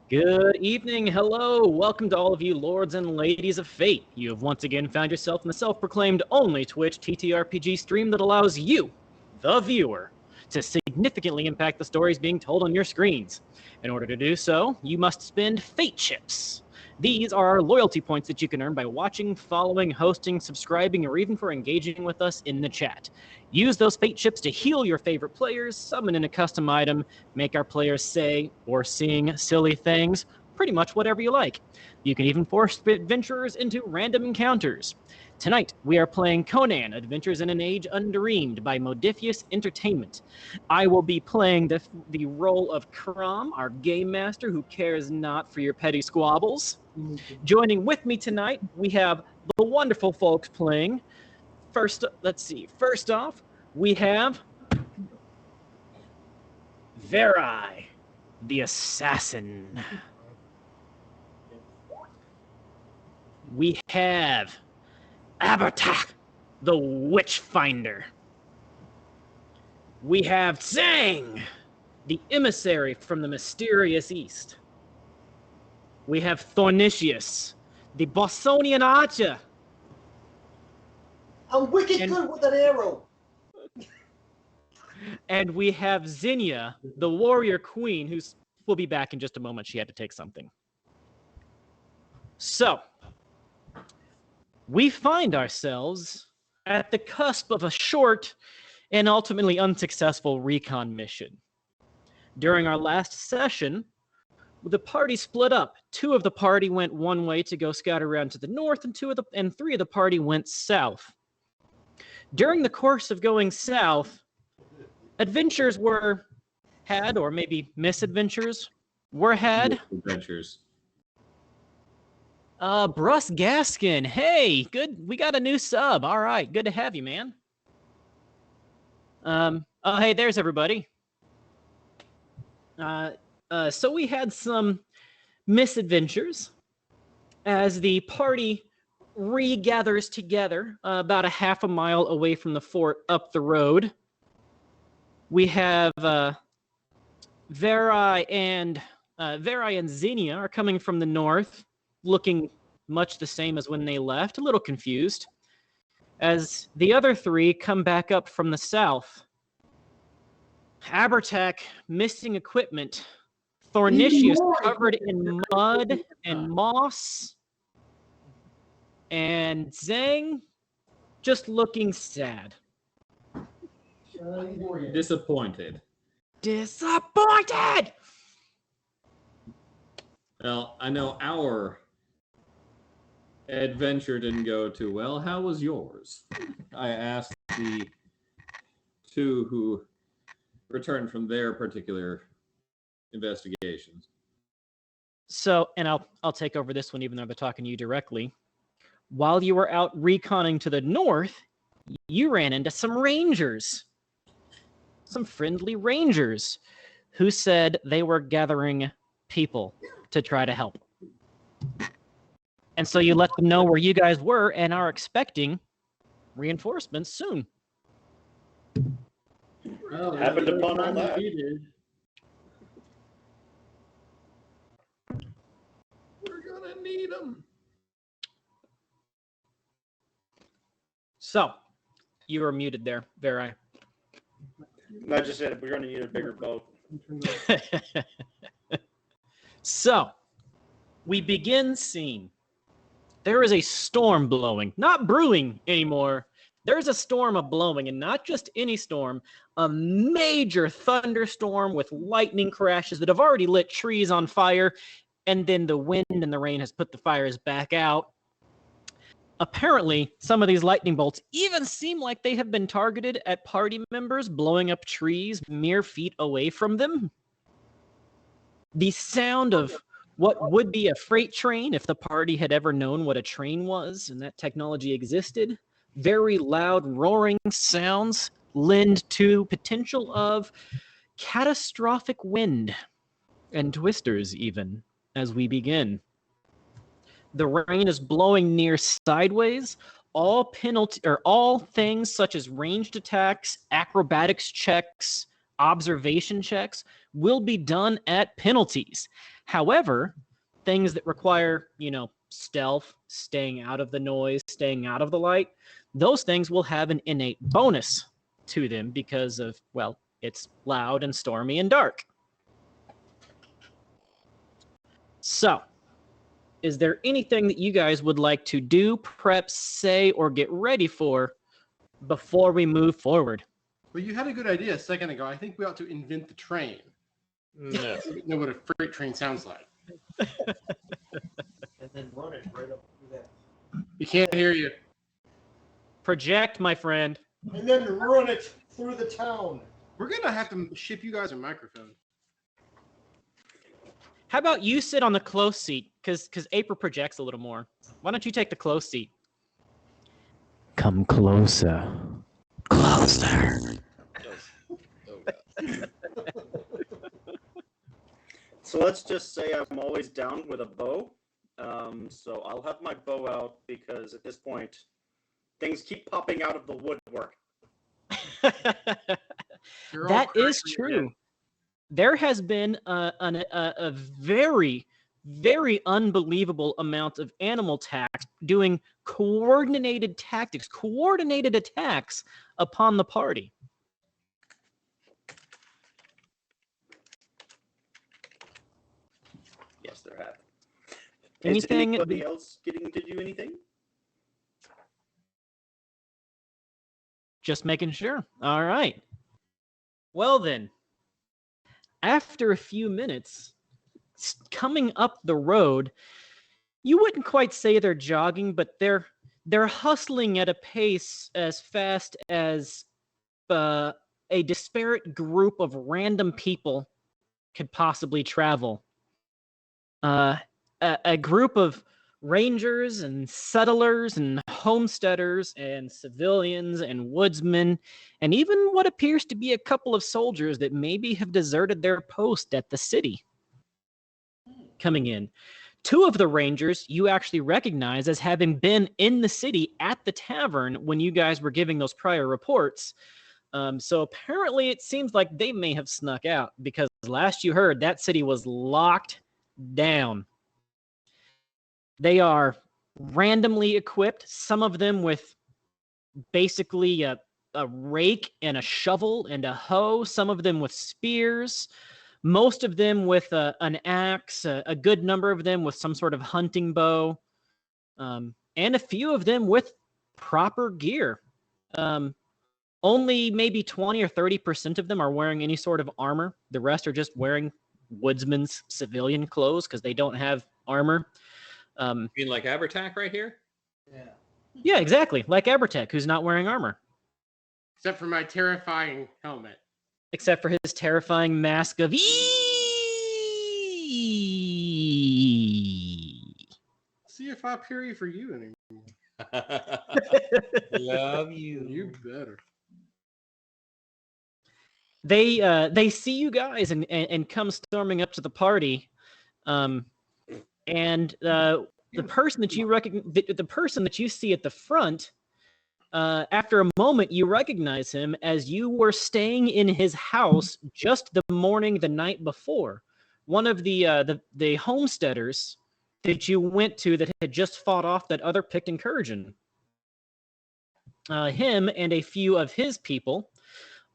Good evening, hello, welcome to all of you lords and ladies of fate. You have once again found yourself in the self-proclaimed only Twitch TTRPG stream that allows you, the viewer, to significantly impact the stories being told on your screens. In order to do so, you must spend fate chips. These are loyalty points that you can earn by watching, following, hosting, subscribing, or even for engaging with us in the chat. Use those fate chips to heal your favorite players, summon in a custom item, make our players say or sing silly things, pretty much whatever you like. You can even force adventurers into random encounters. Tonight, we are playing Conan, Adventures in an Age Undreamed by Modifius Entertainment. I will be playing the role of Kram, our game master who cares not for your petty squabbles. Joining with me tonight, we have the wonderful folks playing. First off, we have Verai, the assassin. We have Abatak, the witch finder. We have Zhang, the emissary from the mysterious east. We have Thornicius, the Bosonian archer. I'm wicked good with an arrow. And we have Zinnia, the warrior queen, who will be back in just a moment. She had to take something. So, we find ourselves at the cusp of a short and ultimately unsuccessful recon mission. During our last session, the party split up. 2 of the party went one way to go scout around to the north, and 3 of the party went south. During the course of going south, adventures were had, or maybe misadventures were had. Adventures. Bruss Gaskin, hey, good. We got a new sub. All right, good to have you, man. Oh, hey, there's everybody. So we had some misadventures as the party regathers together about a half a mile away from the fort up the road. We have Verai and Xenia are coming from the north, looking much the same as when they left, a little confused, as the other 3 come back up from the south. Abertak missing equipment, Thornicius covered in mud and moss, and Zhang just looking sad. Disappointed. Disappointed! Well, I know our adventure didn't go too well. How was yours? I asked the 2 who returned from their particular investigations. So, and I'll take over this one even though they're talking to you directly. While you were out reconning to the north, you ran into some rangers. Some friendly rangers who said they were gathering people to try to help. And so you let them know where you guys were and are expecting reinforcements soon. Well, happened upon all that. We're gonna need them. So, you were muted there, Verai. I just said we're going to need a bigger boat. So, we begin scene. There is a storm blowing, not brewing anymore. There's a storm of blowing, and not just any storm, a major thunderstorm with lightning crashes that have already lit trees on fire, and then the wind and the rain has put the fires back out. Apparently, some of these lightning bolts even seem like they have been targeted at party members, blowing up trees mere feet away from them. The sound of what would be a freight train, if the party had ever known what a train was and that technology existed, very loud roaring sounds lend to potential of catastrophic wind and twisters even as we begin. The rain is blowing near sideways. All things such as ranged attacks, acrobatics checks, observation checks will be done at penalties. However, things that require, stealth, staying out of the noise, staying out of the light, those things will have an innate bonus to them because of, well, it's loud and stormy and dark. So, is there anything that you guys would like to do, prep, say, or get ready for before we move forward? Well, you had a good idea a second ago. I think we ought to invent the train. No. We know what a freight train sounds like. And then run it right up through that. We can't hear you. Project, my friend. And then run it through the town. We're going to have to ship you guys a microphone. How about you sit on the close seat? Because April projects a little more. Why don't you take the close seat? Come closer. Closer. So let's just say I'm always down with a bow. So I'll have my bow out because at this point, things keep popping out of the woodwork. That is true. There has been a very, very unbelievable amount of animal attacks doing coordinated tactics, coordinated attacks upon the party. Yes, there have. Anything? Is anybody else getting to do anything? Just making sure. All right. Well then, after a few minutes, coming up the road, you wouldn't quite say they're jogging, but they're hustling at a pace as fast as a disparate group of random people could possibly travel. A group of rangers and settlers and homesteaders and civilians and woodsmen, and even what appears to be a couple of soldiers that maybe have deserted their post at the city coming in. Two of the rangers you actually recognize as having been in the city at the tavern when you guys were giving those prior reports. So apparently it seems like they may have snuck out because last you heard, that city was locked down. They are randomly equipped, some of them with basically a rake and a shovel and a hoe, some of them with spears, most of them with an axe, a good number of them with some sort of hunting bow, and a few of them with proper gear. Only maybe 20 or 30% of them are wearing any sort of armor. The rest are just wearing woodsman's civilian clothes because they don't have armor. You mean like Abertac right here? Yeah. Yeah, exactly. Like Abertech, who's not wearing armor. Except for my terrifying helmet. Except for his terrifying mask of See if I parry for you anymore. Love you. You better. They see you guys and come storming up to the party. And the person that you the person that you see at the front, after a moment, you recognize him as you were staying in his house just the night before. One of the homesteaders that you went to that had just fought off that other picked incursion. Him and a few of his people,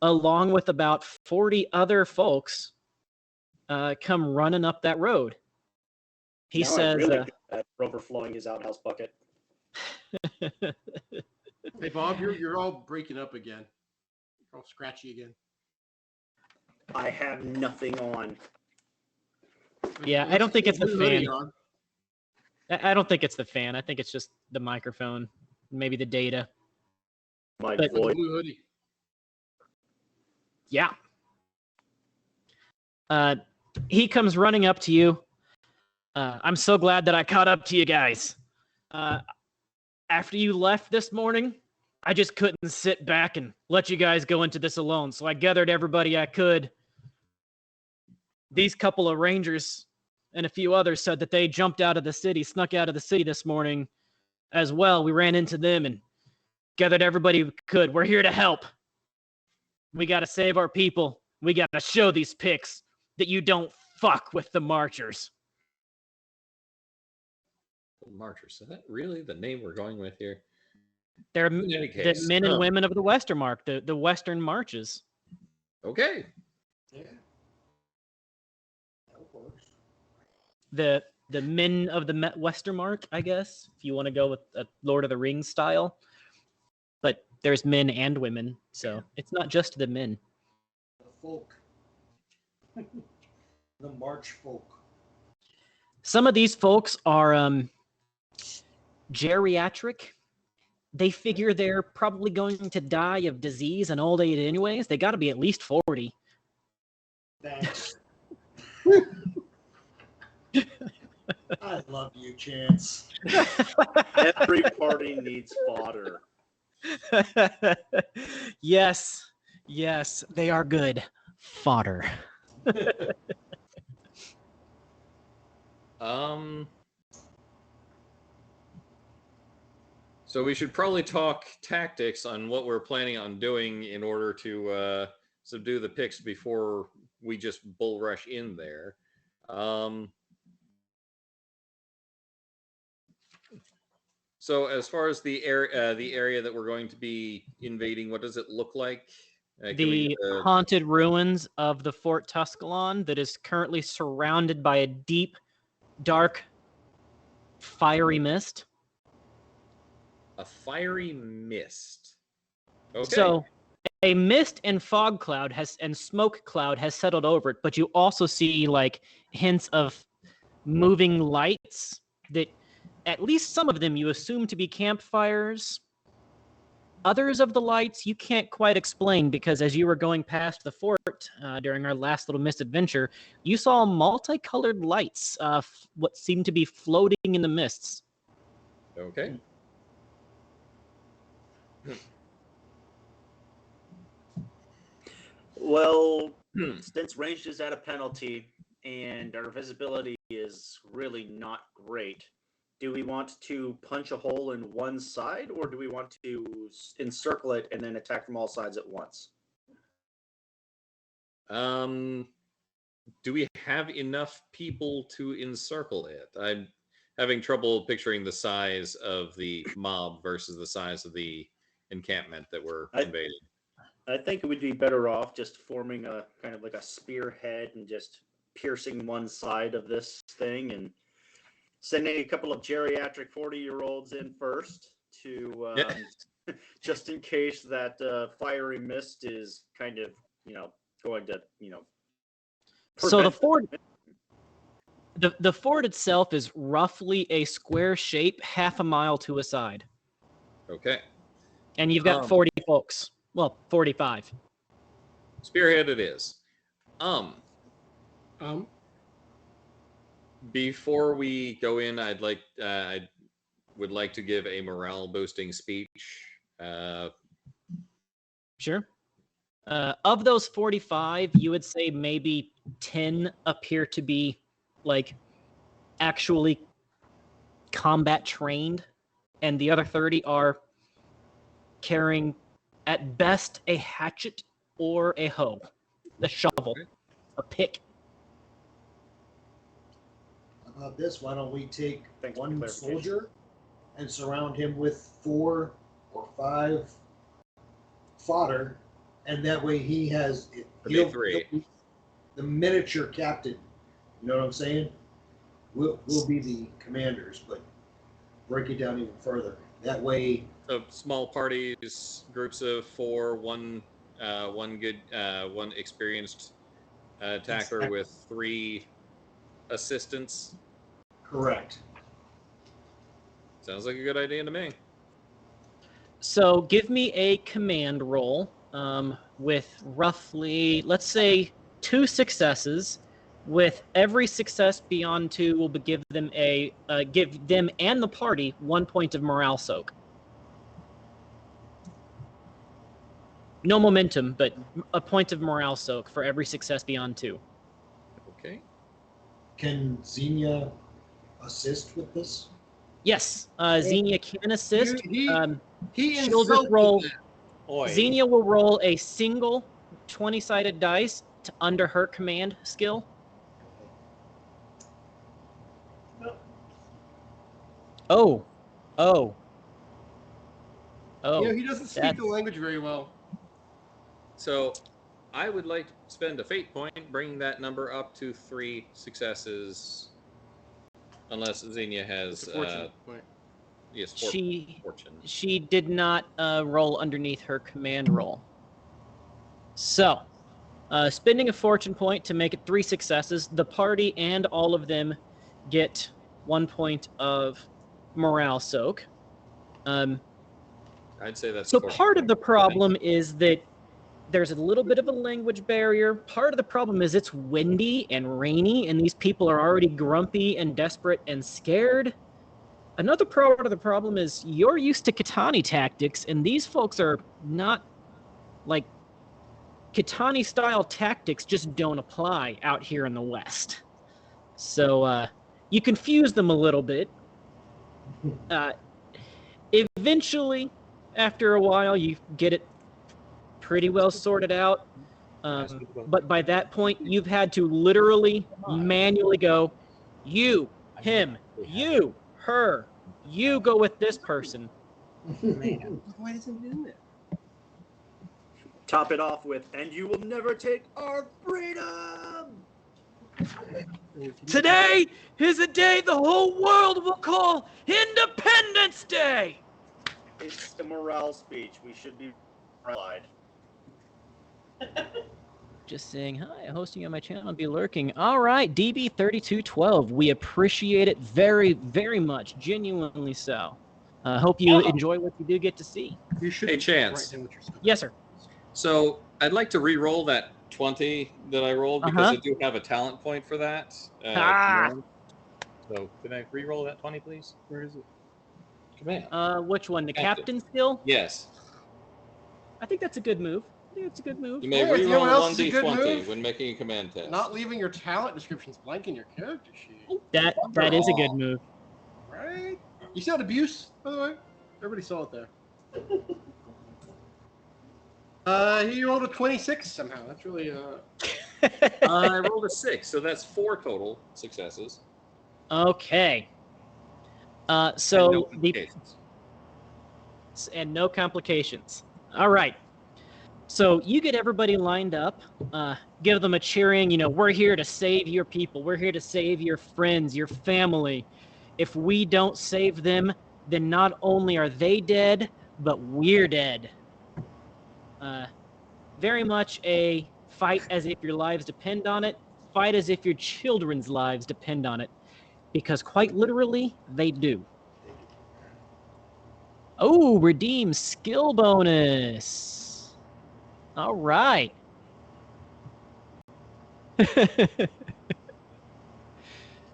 along with about 40 other folks, come running up that road. He Now says, I'm really at overflowing his outhouse bucket. Hey, Bob, you're all breaking up again. You're all scratchy again. I have nothing on. Yeah, I don't think it's the Put a hoodie fan. on. I don't think it's the fan. I think it's just the microphone, maybe the data. My But- Put the voice. blue hoodie. Yeah. He comes running up to you. I'm so glad that I caught up to you guys. After you left this morning, I just couldn't sit back and let you guys go into this alone. So I gathered everybody I could. These couple of rangers and a few others said that they jumped out of the city, snuck out of the city this morning as well. We ran into them and gathered everybody we could. We're here to help. We got to save our people. We gotta show these pics that you don't fuck with the Marchers. Marchers. Is that really the name we're going with here? They're In any the case, men and women of the Western March, the Western Marches. okay. Yeah. That works. The men of the Western March, I guess, if you want to go with a Lord of the Rings style. But there's men and women, so it's not just the men. The folk. The March folk. Some of these folks are geriatric. They figure they're probably going to die of disease and old age anyways. They got to be at least 40. Thanks. I love you, Chance. Every party needs fodder. Yes, they are good fodder. So we should probably talk tactics on what we're planning on doing in order to subdue the Picts before we just bull rush in there. So as far as the area that we're going to be invading, what does it look like? The haunted ruins of the Fort Tusculon that is currently surrounded by a deep, dark, fiery mist. A fiery mist. Okay. So a mist and fog cloud and smoke cloud has settled over it, but you also see like hints of moving lights that at least some of them you assume to be campfires. Others of the lights you can't quite explain because as you were going past the fort during our last little misadventure, you saw multicolored lights, what seemed to be floating in the mists. Okay. Well, since ranged is at a penalty and our visibility is really not great, do we want to punch a hole in one side or do we want to encircle it and then attack from all sides at once? Do we have enough people to encircle it? I'm having trouble picturing the size of the mob versus the size of the encampment that we're invading. I think it would be better off just forming a kind of like a spearhead and just piercing one side of this thing and sending a couple of geriatric 40-year-olds in first to just in case that fiery mist is kind of, going to, So the fort, the fort itself is roughly a square shape, half a mile to a side. Okay. And you've got 40 folks. Well, 45. Spearhead it is. Before we go in, I would like to give a morale boosting speech. Sure. Of those 45, you would say maybe 10 appear to be like actually combat trained, and the other 30 are carrying at best a hatchet or a hoe, a shovel, a pick. How about this? Why don't we take Thanks for one clarification. soldier and surround him with 4 or 5 fodder, and that way he has He'll be the miniature captain. You know what I'm saying? We'll be the commanders, but break it down even further. That way, So small parties, groups of 4, one experienced attacker Exactly. with 3 assistants. correct. Sounds like a good idea to me. So give me a command roll with roughly, let's say, 2 successes. With every success beyond 2, will give them give them and the party 1 point of morale soak. No momentum, but a point of morale soak for every success beyond 2. Okay. Can Xenia assist with this? Yes, Xenia can assist. He she'll just insulted roll. them. Oi. Xenia will roll a single 20-sided dice under her command skill. Oh. He doesn't speak the language very well. So I would like to spend a fate point, bringing that number up to 3 successes. Unless Xenia has It's a fortune point. yes, fortune. She did not roll underneath her command roll. So, spending a fortune point to make it 3 successes, the party and all of them get 1 point of morale soak. I'd say that's So part of the problem is that there's a little bit of a language barrier. Part of the problem is it's windy and rainy, and these people are already grumpy and desperate and scared. Another part of the problem is you're used to Katani tactics, and these folks are not, like, Katani-style tactics just don't apply out here in the West. So you confuse them a little bit. Eventually, after a while, you get it pretty well sorted out. But by that point, you've had to literally manually go, you, him, you, her, you go with this person. Man, why doesn't it do that? Top it off with, and you will never take our freedom! Today is a day the whole world will call Independence Day! It's a morale speech. We should be moralified. Just saying hi, hosting you on my channel and be lurking. All right, DB3212, we appreciate it very, very much, genuinely so. Hope you enjoy what you do get to see. You should Hey, Chance. write down what you're stuck Yes, sir. So I'd like to re-roll that 20 that I rolled because I do have a talent point for that. So can I re-roll that 20, please? Where is it? Command. Which one? The Captain. captain skill? Yes. I think that's a good move. You You may Yeah, you know re-roll what else is a good 1d20 move? when making a command test. Not leaving your talent descriptions blank in your character sheet. That is a good move. Right? You saw abuse, by the way? Everybody saw it there. He rolled a 26 somehow. That's really I rolled a 6, so that's 4 total successes. Okay. And So no the complications. and no complications. All right. So you get everybody lined up, give them a cheering, we're here to save your people. We're here to save your friends, your family. If we don't save them, then not only are they dead, but we're dead. Very much a fight as if your lives depend on it, fight as if your children's lives depend on it, because quite literally, they do. Oh, redeem skill bonus. All right.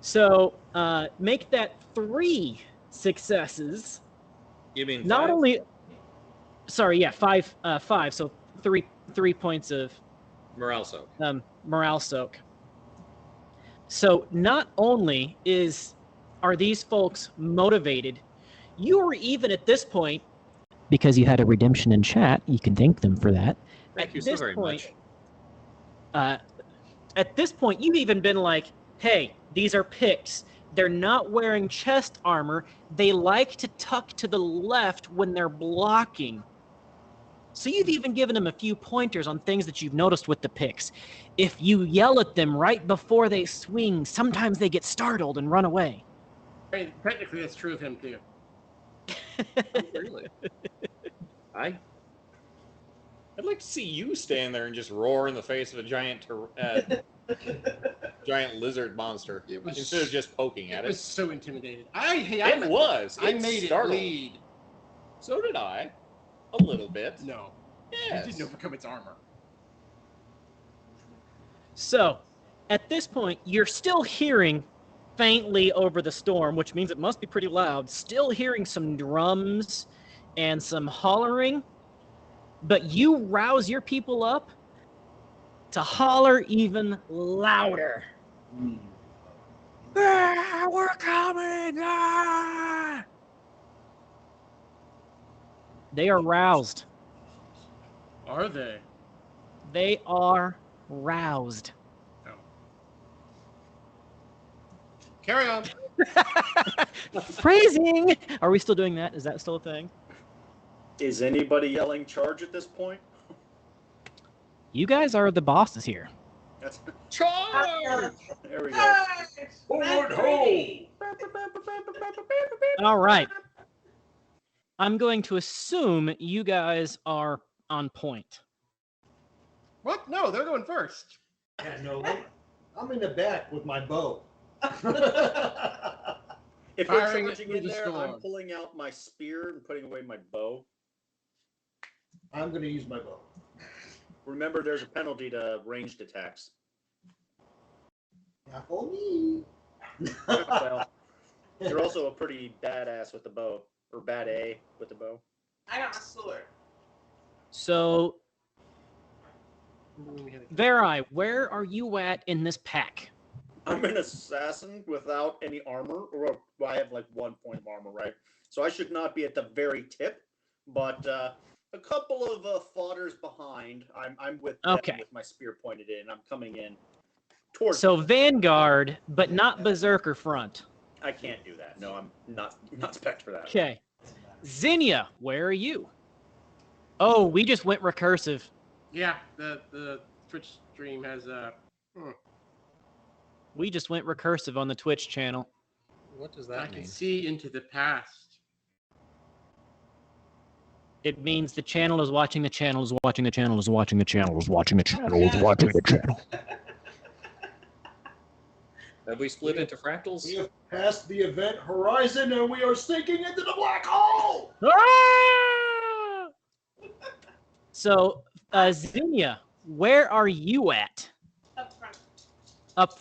So make that 3 successes. You mean Not 5? only, sorry, yeah, 5. So 3 points of Morale soak. morale soak. So not only are these folks motivated, you are even at this point, because you had a redemption in chat, you can thank them for that. Thank you so very much. At this point, you've even been like, hey, these are picks. They're not wearing chest armor. They like to tuck to the left when they're blocking. So you've even given them a few pointers on things that you've noticed with the picks. If you yell at them right before they swing, sometimes they get startled and run away. I mean, technically, that's true of him, too. Really? I'd like to see you stand there and just roar in the face of a giant giant lizard monster instead of just poking at It it. was so intimidated. I made it startled. bleed. So did I. A little bit. No. Yes. You didn't overcome its armor. So, at this point, you're still hearing faintly over the storm, which means it must be pretty loud, still hearing some drums and some hollering, but you rouse your people up to holler even louder. Ah, we're coming! Ah! They are roused. Are they? They are roused. Carry on. Phrasing! Are we still doing that? Is that still a thing? Is anybody yelling charge at this point? You guys are the bosses here. That's Charge! there we go. Forward ho! All right. I'm going to assume you guys are on point. What? No, they're going first. Yeah, no, I'm in the back with my bow. If we're Firing it charging through in the there, storm. I'm pulling out my spear and putting away my bow. I'm going to use my bow. Remember, there's a penalty to ranged attacks. Not for me. Well, you're also a pretty badass with the bow, or bad A with the bow. I got my sword. So, Verai, where are you at in this pack? I'm an assassin without any armor, or well, I have like 1 point of armor, right? So I should not be at the very tip, but a couple of fodders behind. I'm with them Okay. with my spear pointed in. I'm coming in towards. So Vanguard, but not Berserker front. I can't do that. No, I'm not spec for that. Okay. Zinnia, where are you? Oh, we just went recursive. Yeah, the Twitch stream has We just went recursive on the Twitch channel. What does I that can mean? see into the past. It means the channel is watching the channel is watching the channel is watching the channel is watching the channel is watching the channel. Have we split into fractals? We have passed the event horizon and we are sinking into the black hole! Ah! So, Zinnia, where are you at? Up front. Up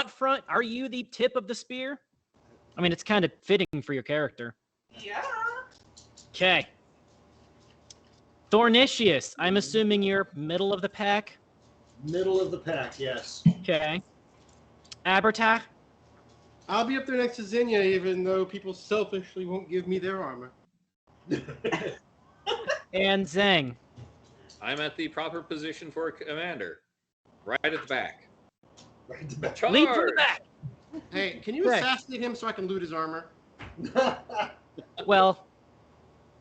front? Are you the tip of the spear? I mean, it's kind of fitting for your character. Yeah. Okay. Thornicius, I'm assuming you're middle of the pack. Middle of the pack, yes. Okay. Abertach? I'll be up there next to Zinnia, even though people selfishly won't give me their armor. And Zhang. I'm at the proper position for a commander. Right at the back. Right at the back. Charge! Lead from the back. Hey, can you Right. assassinate him so I can loot his armor? Well,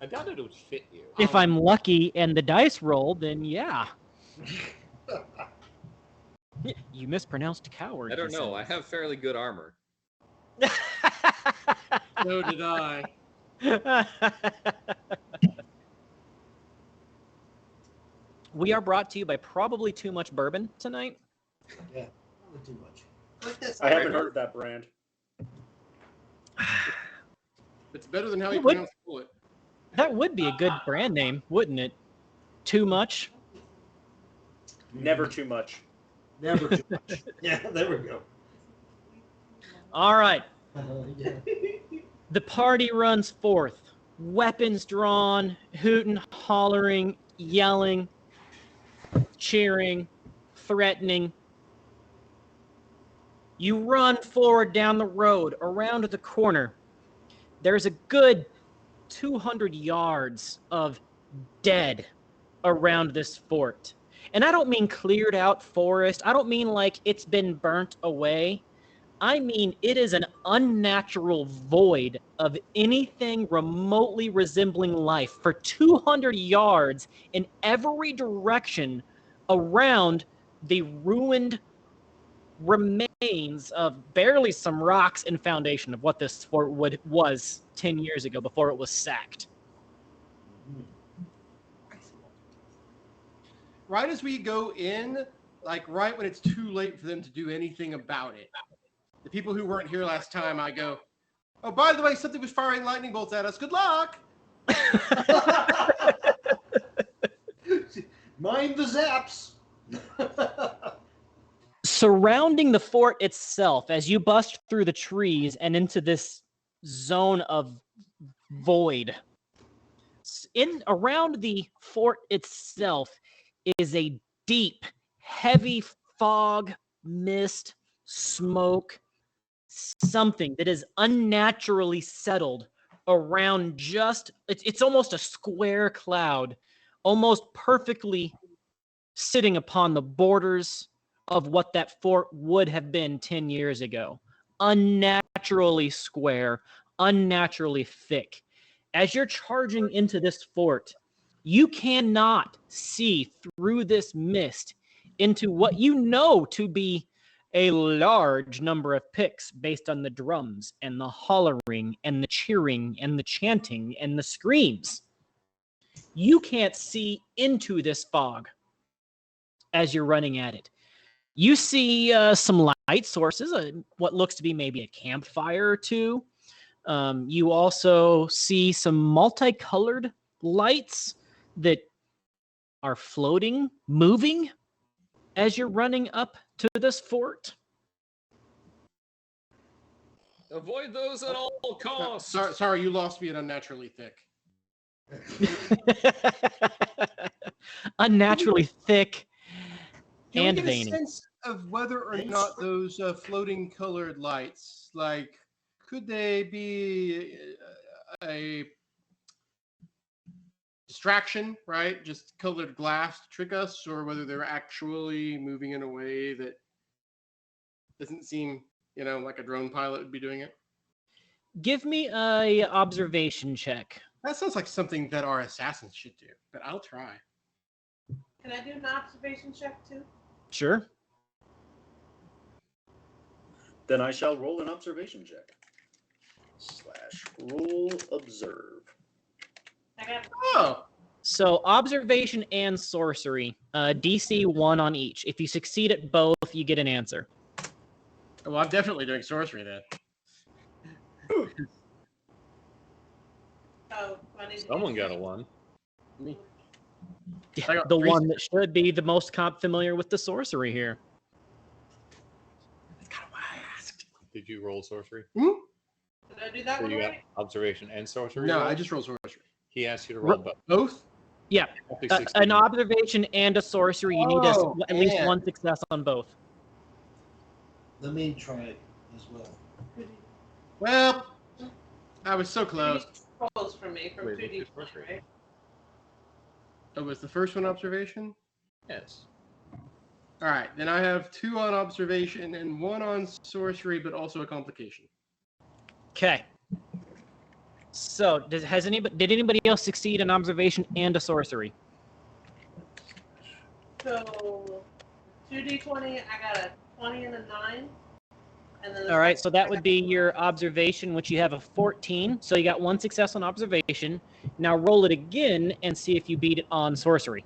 I doubt it would fit you. if I'm lucky and the dice roll, then yeah. You mispronounced coward. I don't know. I have fairly good armor. So did I. We are brought to you by probably too much bourbon tonight. Yeah, not too much. With this. I haven't heard of that brand. It's better than how you It would- pronounce bullet. That would be a good brand name, wouldn't it? Too much. Never too much. Never too much. Yeah, there we go. All right. Yeah. The party runs forth. Weapons drawn, hooting, hollering, yelling, cheering, threatening. You run forward down the road, around the corner. There's a good 200 yards of dead around this fort. And I don't mean cleared out forest. I don't mean like it's been burnt away. I mean it is an unnatural void of anything remotely resembling life for 200 yards in every direction around the ruined remains of barely some rocks and foundation of what this fort was 10 years ago before it was sacked. Right as we go in, like right when it's too late for them to do anything about it, the people who weren't here last time, I go, oh, by the way, something was firing lightning bolts at us. Good luck. Mind the zaps. Surrounding the fort itself, as you bust through the trees and into this zone of void, in around the fort itself is a deep, heavy fog, mist, smoke, something that is unnaturally settled around it's almost a square cloud, almost perfectly sitting upon the borders of what that fort would have been 10 years ago. Unnaturally square, unnaturally thick. As you're charging into this fort, you cannot see through this mist into what you know to be a large number of picks based on the drums and the hollering and the cheering and the chanting and the screams. You can't see into this fog as you're running at it. You see some light sources, what looks to be maybe a campfire or two. You also see some multicolored lights that are floating, moving as you're running up to this fort. Avoid those at all costs. Sorry, you lost me at unnaturally thick. Unnaturally thick Can and we get veiny. a sense of whether or not those floating colored lights, like, could they be a distraction, right? Just colored glass to trick us, or whether they're actually moving in a way that doesn't seem, like a drone pilot would be doing it? Give me a observation check. That sounds like something that our assassins should do, but I'll try. Can I do an observation check too? Sure. Then I shall roll an observation check. / roll observe. I got Oh, So observation and sorcery, DC 1 on each. If you succeed at both, you get an answer. well, I'm definitely doing sorcery then. I need to Someone do got a 1. I got The 3 one that should be the most familiar with the sorcery here. That's kind of why I asked. Did you roll sorcery? Did I do that So one you got right? observation and sorcery? No, roll? I just rolled sorcery. He asked you to roll both. Both? Yeah, Roughly an 16. observation and a sorcery. You need Oh, at least man. one success on both. Let me try it as well. Well, I was so close. Rolls from me from Wait, 2D, what's your sorcery? right? Oh, was the first one observation? Yes. All right, then I have 2 on observation and 1 on sorcery, but also a complication. Okay. So, did anybody else succeed in observation and a sorcery? So 2D20, I got a 20 and a 9. And then the All right, second so one, that I would got be a your 9. observation, which you have a 14. So you got one success on observation. Now roll it again and see if you beat it on sorcery.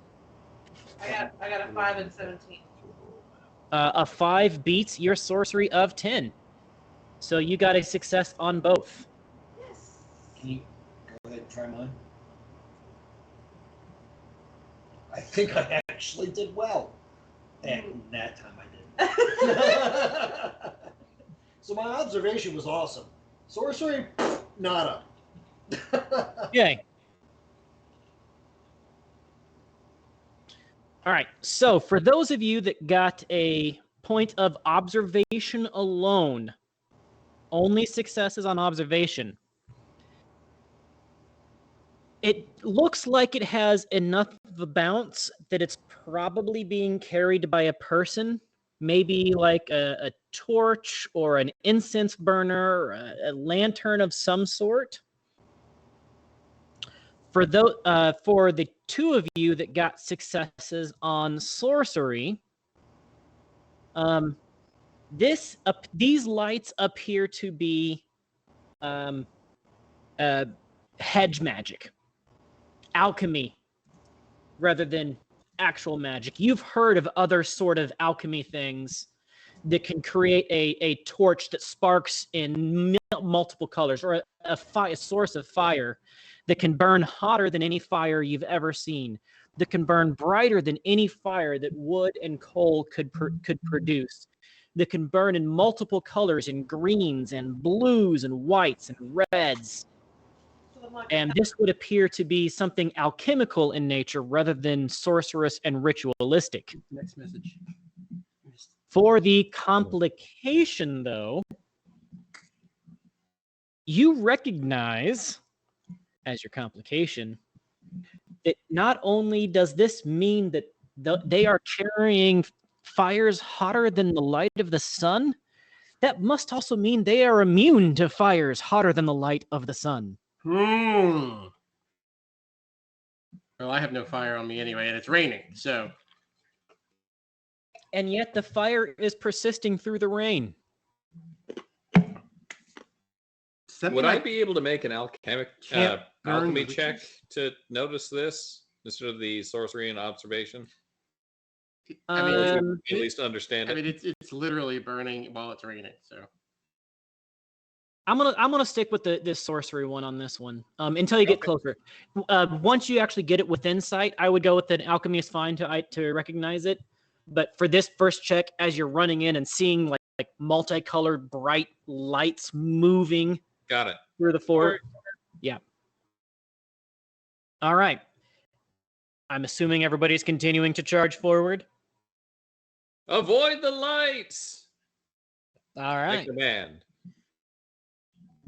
I got a 5 and 17. A 5 beats your sorcery of 10. So you got a success on both. Yes. Can you go ahead and try mine? I think I actually did well. And that time I didn't. So my observation was awesome. Sorcery, nada. Okay. All right. So for those of you that got a point of observation alone, only successes on observation, it looks like it has enough of a bounce that it's probably being carried by a person, maybe like a torch or an incense burner or a lantern of some sort. For the 2 of you that got successes on sorcery, these lights appear to be hedge magic, alchemy, rather than actual magic. You've heard of other sort of alchemy things that can create a torch that sparks in multiple colors, or a source of fire that can burn hotter than any fire you've ever seen, that can burn brighter than any fire that wood and coal could produce, that can burn in multiple colors, in greens and blues and whites and reds. So I'm like, And this would appear to be something alchemical in nature rather than sorcerous and ritualistic. Next message. For the complication, though, you recognize as your complication that not only does this mean that They are carrying fires hotter than the light of the sun. That must also mean they are immune to fires hotter than the light of the sun. Well, I have no fire on me anyway, and it's raining, so. And yet the fire is persisting through the rain. Would I be able to make an alchemy burn check to notice this instead of the sorcery and observation? I mean, At least understand it. I mean, it's literally burning while it's raining. So I'm gonna stick with this sorcery one on this one until you get closer. Once you actually get it within sight, I would go with an alchemy is fine to recognize it. But for this first check, as you're running in and seeing like multicolored bright lights moving, Got it, through the fort. Yeah. All right. I'm assuming everybody's continuing to charge forward. Avoid the lights. All right. Make command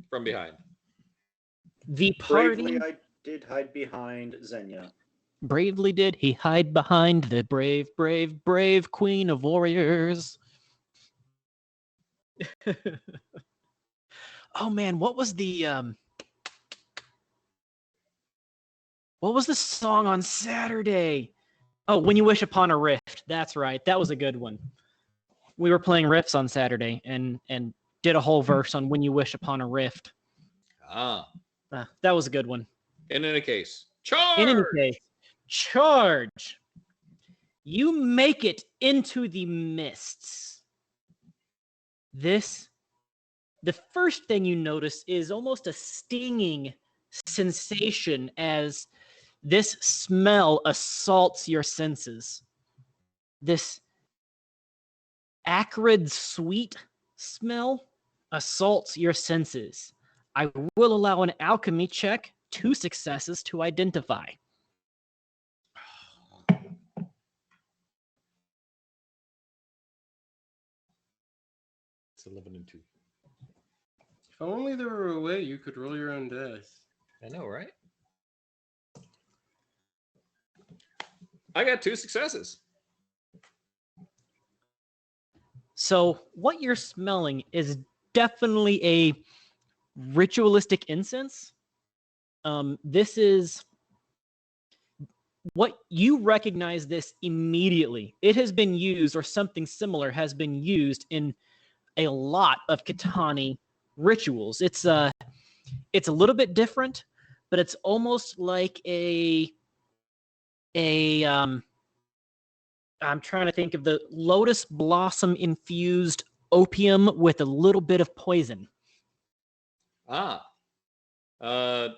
from behind. The party Bravely, I did hide behind Xenia. bravely did he hide behind the brave, brave, brave queen of warriors. Oh man, what was the song on Saturday? Oh, When You Wish Upon a Rift. That's right. That was a good one. We were playing riffs on Saturday and did a whole verse on When You Wish Upon a Rift. That was a good one. In any case, charge! In any case, charge! You make it into the mists. The first thing you notice is almost a stinging sensation as this smell assaults your senses. This acrid, sweet smell assaults your senses. I will allow an alchemy check, 2 successes to identify. It's 11 and 2. if only there were a way you could roll your own dice. I know, right? I got 2 successes. So what you're smelling is definitely a ritualistic incense. This is what you recognize this immediately. It has been used, or something similar has been used in a lot of Katani rituals. It's a little bit different, but it's almost like I'm trying to think of the lotus blossom infused opium with a little bit of poison. What are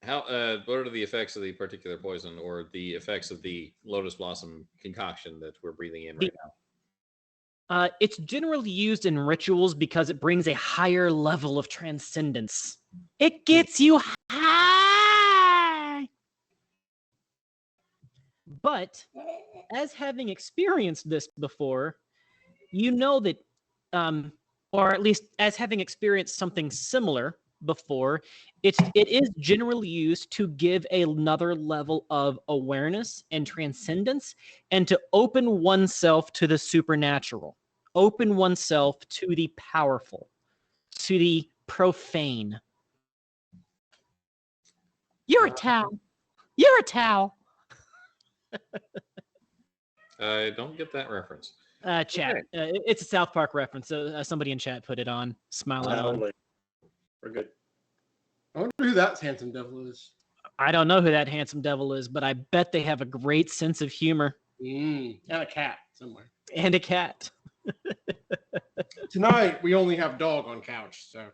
the effects of the particular poison or the effects of the lotus blossom concoction that we're breathing in right now? It's generally used in rituals because it brings a higher level of transcendence. It gets you high! But as having experienced this before, you know that, or at least as having experienced something similar before, it is generally used to give another level of awareness and transcendence and to open oneself to the supernatural, open oneself to the powerful, to the profane. You're a towel. You're a towel. I don't get that reference. Chat. Okay. It's a South Park reference. Somebody in chat put it on. Smile out on. Totally. We're good. I wonder who that handsome devil is. I don't know who that handsome devil is, but I bet they have a great sense of humor. And a cat somewhere. And a cat. Tonight we only have dog on couch, so.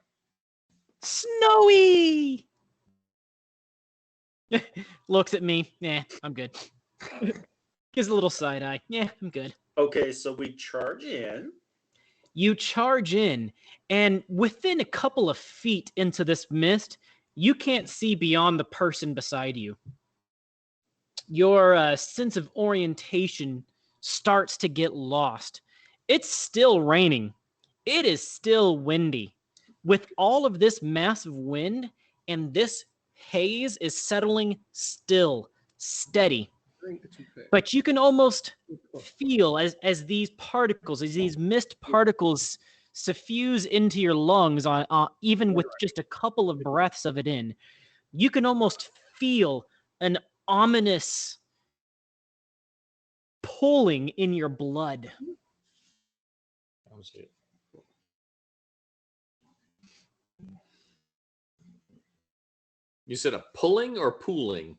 Snowy! Looks at me. Yeah, I'm good. Gives a little side eye. Yeah, I'm good. Okay, so we charge in. You charge in, and within a couple of feet into this mist, you can't see beyond the person beside you. Your sense of orientation starts to get lost. It's still raining. It is still windy. With all of this massive wind, and this haze is settling still, steady. But you can almost feel as these particles, as these mist particles suffuse into your lungs, even with just a couple of breaths of it in, you can almost feel an ominous pulling in your blood. You said a pulling or pooling?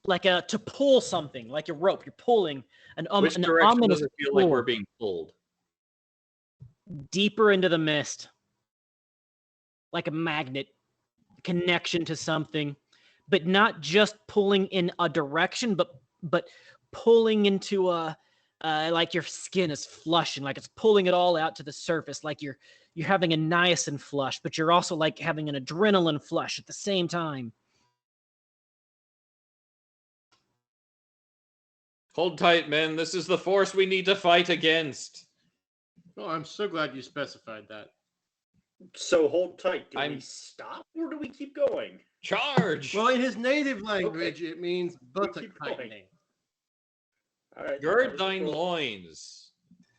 Like to pull something, like a rope. You're pulling Which an direction ominous does it feel like pull we're being pulled? deeper into the mist, like a magnet connection to something, but not just pulling in a direction, but pulling into a like your skin is flushing, like it's pulling it all out to the surface, like you're having a niacin flush, but you're also like having an adrenaline flush at the same time. Hold tight, men. This is the force we need to fight against. Oh, I'm so glad you specified that. So hold tight. Do we I'm- stop or do we keep going? Charge! Well, in his native language, it means buttock keep going. tightening. All right. Gird thine loins.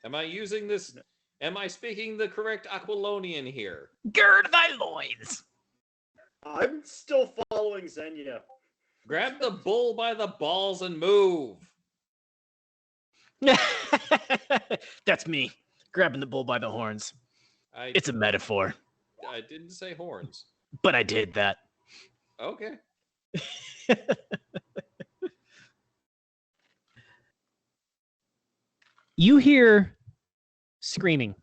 Am I using this? Am I speaking the correct Aquilonian here? Gird thy loins. I'm still following Xenia. Grab the bull by the balls and move. That's me, grabbing the bull by the horns. It's a metaphor, I didn't say horns. but I did that. Okay. You hear screaming,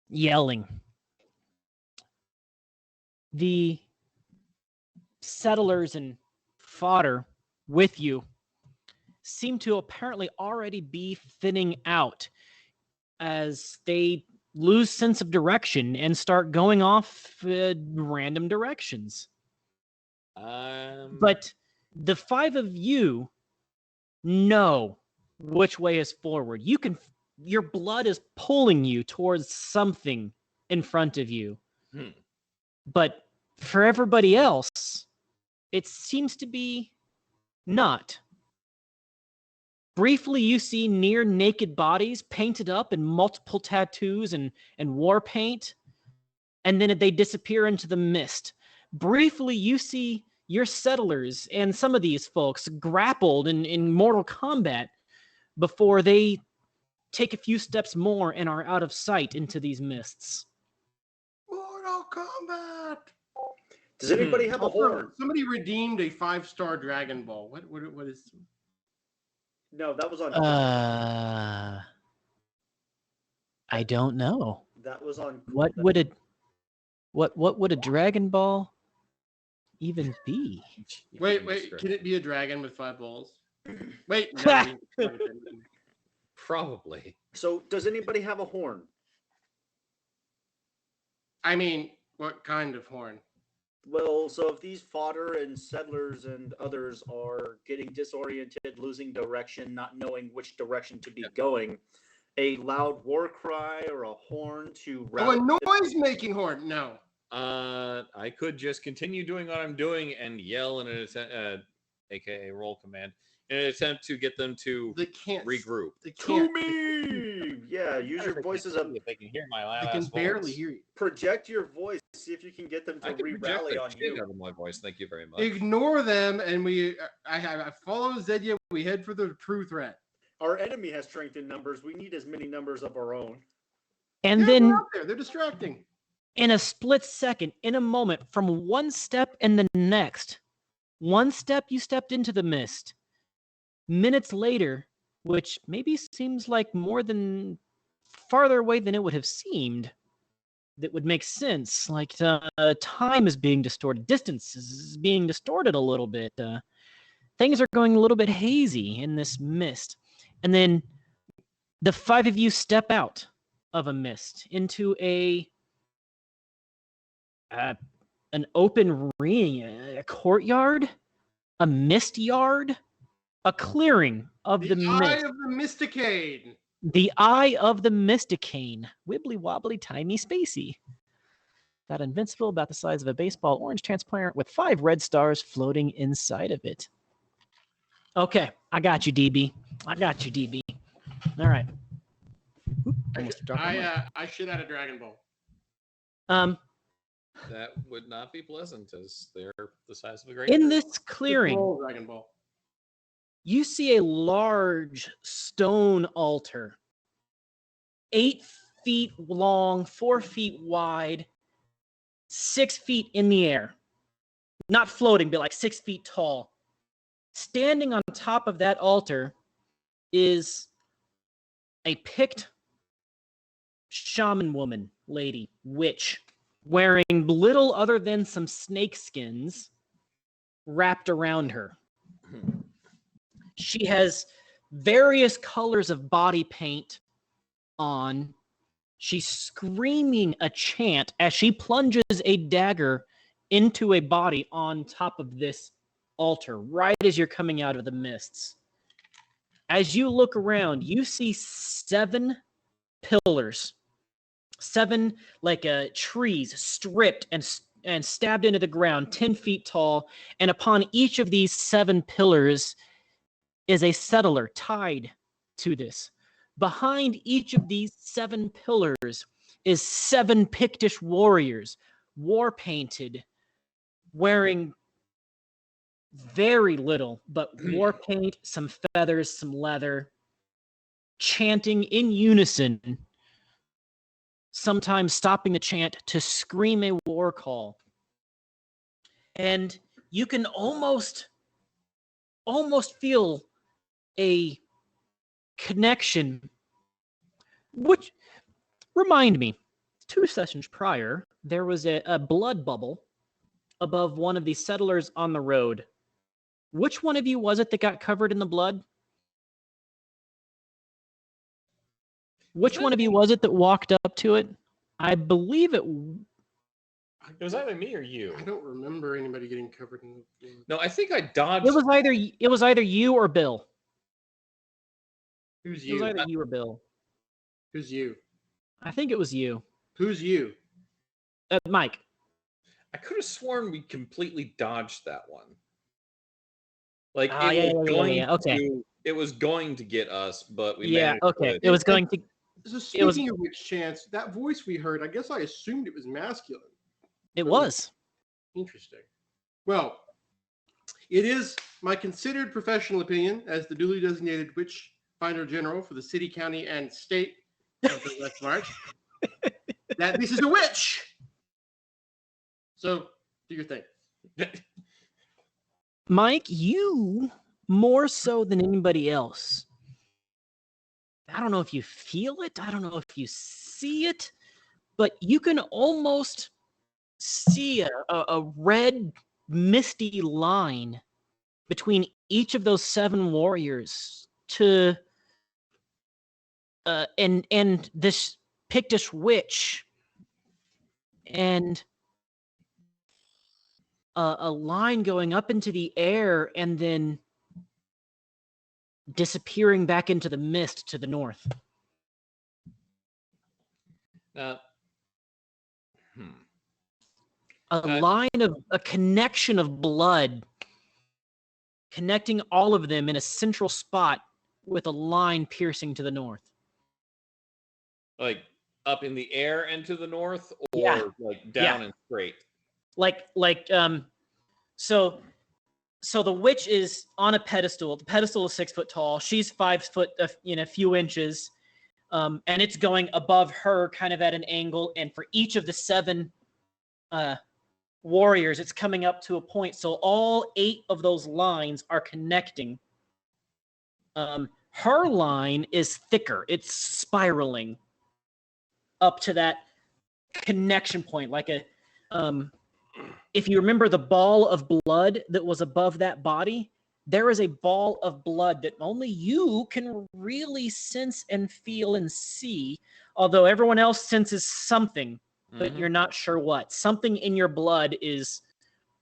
yelling. The settlers and fodder with you seem to apparently already be thinning out as they lose sense of direction and start going off random directions. But the five of you know which way is forward. Your blood is pulling you towards something in front of you. But for everybody else, it seems to be not. Briefly, you see near naked bodies painted up in multiple tattoos and war paint, and then they disappear into the mist. Briefly, you see your settlers and some of these folks grappled in mortal combat before they take a few steps more and are out of sight into these mists. Mortal Kombat. Does anybody have a horn? Somebody redeemed a 5-star Dragon Ball. What is? No, that was on. I don't know. That was on. What would a Dragon Ball even be? Wait. Can it be a dragon with 5 balls? Wait. No, Probably. So, does anybody have a horn? I mean, what kind of horn? Well, so if these fodder and settlers and others are getting disoriented, losing direction, not knowing which direction to be going, a loud war cry or a horn to Oh, a noise-making horn? No. I could just continue doing what I'm doing and yell in an attempt, aka roll command, in an attempt to get them to They can't regroup. They To can't. me! Yeah, use your voices up. If they can hear my loud They can barely hear you. Project your voice. See if you can get them I to can project re-rally the on shit you. out of my voice. Thank you very much. Ignore them, and I follow Zedya. We head for the true threat. Our enemy has strength in numbers. We need as many numbers of our own. And Yeah, then they're out there. They're distracting. in a split second, in a moment, from one step and the next, one step you stepped into the mist. Minutes later, which maybe seems like farther away than it would have seemed, that would make sense. Like time is being distorted, distance is being distorted a little bit. Things are going a little bit hazy in this mist. And then the five of you step out of a mist into an open ring, a courtyard, a mist yard, a clearing of the Eye mist. of the Mysticade. The eye of the Mysticane. Wibbly wobbly, tiny, spacey. That invincible, about the size of a baseball, orange transparent with 5 red stars floating inside of it. Okay, I got you, DB. I got you, DB. All right. Oop, almost dropped my mic. I shit out a Dragon Ball. That would not be pleasant, as they're the size of a great. In this Just clearing, roll Dragon Ball. you see a large stone altar, 8 feet long, 4 feet wide, 6 feet in the air. Not floating, but like 6 feet tall. Standing on top of that altar is a picked shaman woman, lady, witch, wearing little other than some snake skins wrapped around her. She has various colors of body paint on. She's screaming a chant as she plunges a dagger into a body on top of this altar, right as you're coming out of the mists. As you look around, you see 7 pillars, 7 like trees stripped and stabbed into the ground, 10 feet tall, and upon each of these 7 pillars is a settler tied to this. Behind each of these 7 pillars is 7 Pictish warriors, war painted, wearing very little but war paint, some feathers, some leather, chanting in unison, sometimes stopping the chant to scream a war call. And you can almost feel a connection, which remind me, 2 sessions prior, there was a blood bubble above one of the settlers on the road. Which one of you was it that got covered in the blood? Which one of you was it that walked up to it? I believe it. It was either me or you. I don't remember anybody getting covered in the blood. No, I think I dodged. It was either you or Bill. Who's It was you? either you or Bill. Who's you? I think it was you. Who's you? Mike. I could have sworn we completely dodged that one. Like Ah, it was going yeah. Okay. to, it was going to get us, but we Yeah. managed Okay. to. It was going to. So It was- speaking of which, Chance, that voice we heard, I guess I assumed it was masculine. It was. Interesting. Well, it is my considered professional opinion as the duly designated witch finder general for the city, county, and state of the West March that this is a witch. So do your thing. Mike, you more so than anybody else. I don't know if you feel it. I don't know if you see it, but you can almost see a red, misty line between each of those 7 warriors to and this Pictish witch, and a line going up into the air and then disappearing back into the mist to the north. A connection of blood connecting all of them in a central spot with a line piercing to the north. Like up in the air and to the north, or Yeah. like down and straight. So the witch is on a pedestal. The pedestal is 6 foot tall. She's 5 foot, a few inches, and it's going above her, kind of at an angle. And for each of the 7 warriors, it's coming up to a point. So all 8 of those lines are connecting. Her line is thicker. It's spiraling up to that connection point, like a if you remember the ball of blood that was above that body, there is a ball of blood that only you can really sense and feel and see, although everyone else senses something, but you're not sure what. Something in your blood is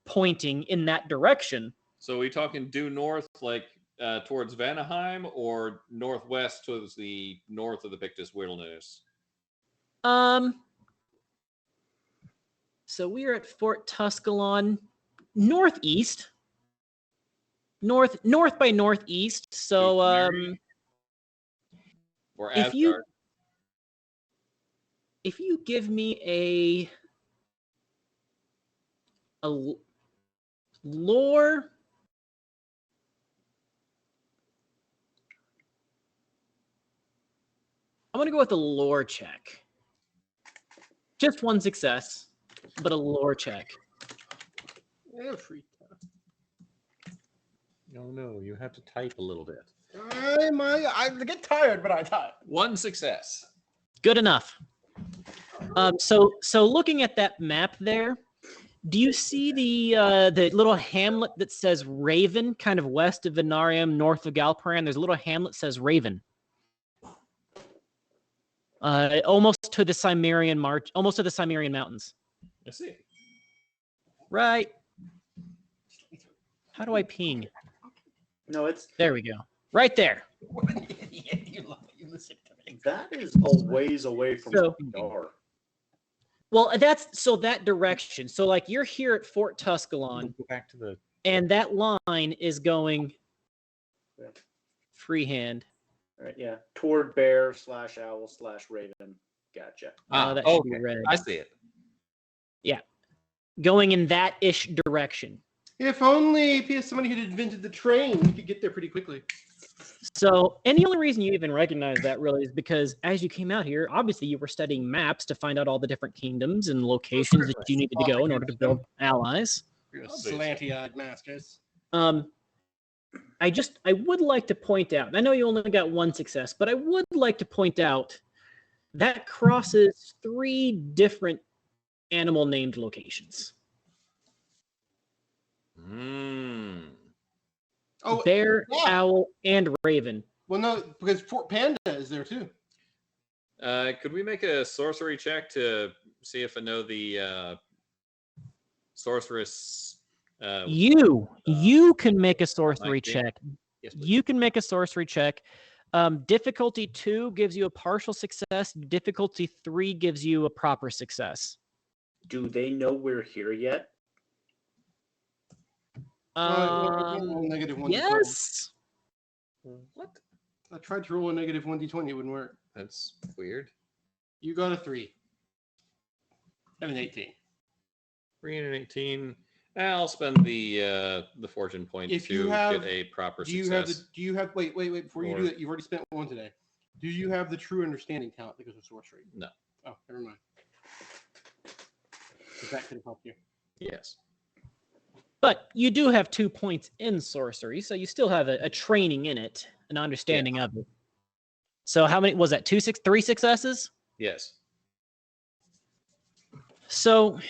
pointing in that direction. So are we talking due north, like towards Vanaheim, or northwest towards the north of the Pictus Wilderness? So we are at Fort Tuscalon, northeast. north by northeast. So Or if you Asgard. if you give me a lore. I'm gonna go with a lore check. Just one success, but a lore check. Every No, you have to type a little bit. time I get tired, but I type. One success. Good enough. So looking at that map there, do you see the little hamlet that says Raven, kind of west of Venarium, north of Galparan? There's a little hamlet that says Raven. Almost to the Cimmerian Mountains. I see. Right. How do I ping? No, it's There we go. Right there. You listen to me. that is a ways away from So- Dar. Well, that's that direction. So like you're here at Fort Tuscalon, Go back to the. and that line is going Yeah. freehand. Right, yeah. Toward bear / owl / raven. Gotcha. That should be okay. red. I see it. Going in that ish direction. If only somebody had invented the train, we could get there pretty quickly. So, and the only reason you even recognize that really is because as you came out here, obviously you were studying maps to find out all the different kingdoms and locations that you needed to go in order to build allies. You're Obviously. slanty-eyed masters. I would like to point out, and I know you only got one success, but I would like to point out that crosses 3 different animal named locations. Oh, Bear, yeah. owl, and raven. Well, no, because Fort Panda is there too. Could we make a sorcery check to see if I know the sorceress? You can make a sorcery Mike, check. Yes, please. You can make a sorcery check. Difficulty 2 gives you a partial success. Difficulty 3 gives you a proper success. Do they know we're here yet? Roll negative 1d20. Yes. What? I tried to roll a negative 1d20, it wouldn't work. That's weird. You got a 3. And an 18. 3 and an 18. I'll spend the fortune point If to you have- get a proper Do you success. wait, before you do Or- that, you've already spent 1 today. Do you have the true understanding talent that goes with sorcery? No. Oh, never mind. 'Cause that could have helped you. Yes. But you do have 2 points in sorcery, so you still have a training in it, an understanding of it. So how many was that? 3 successes? Yes. So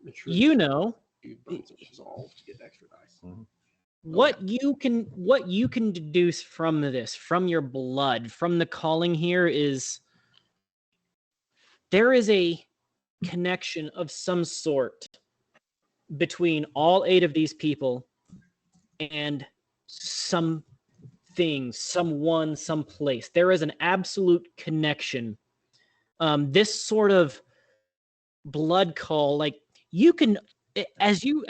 The true you know you burn some resolve to get extra dice. what you can deduce from this, from your blood, from the calling here is there is a connection of some sort between all 8 of these people and some thing, someone, someplace. There is an absolute connection. This sort of blood call, like you can, as you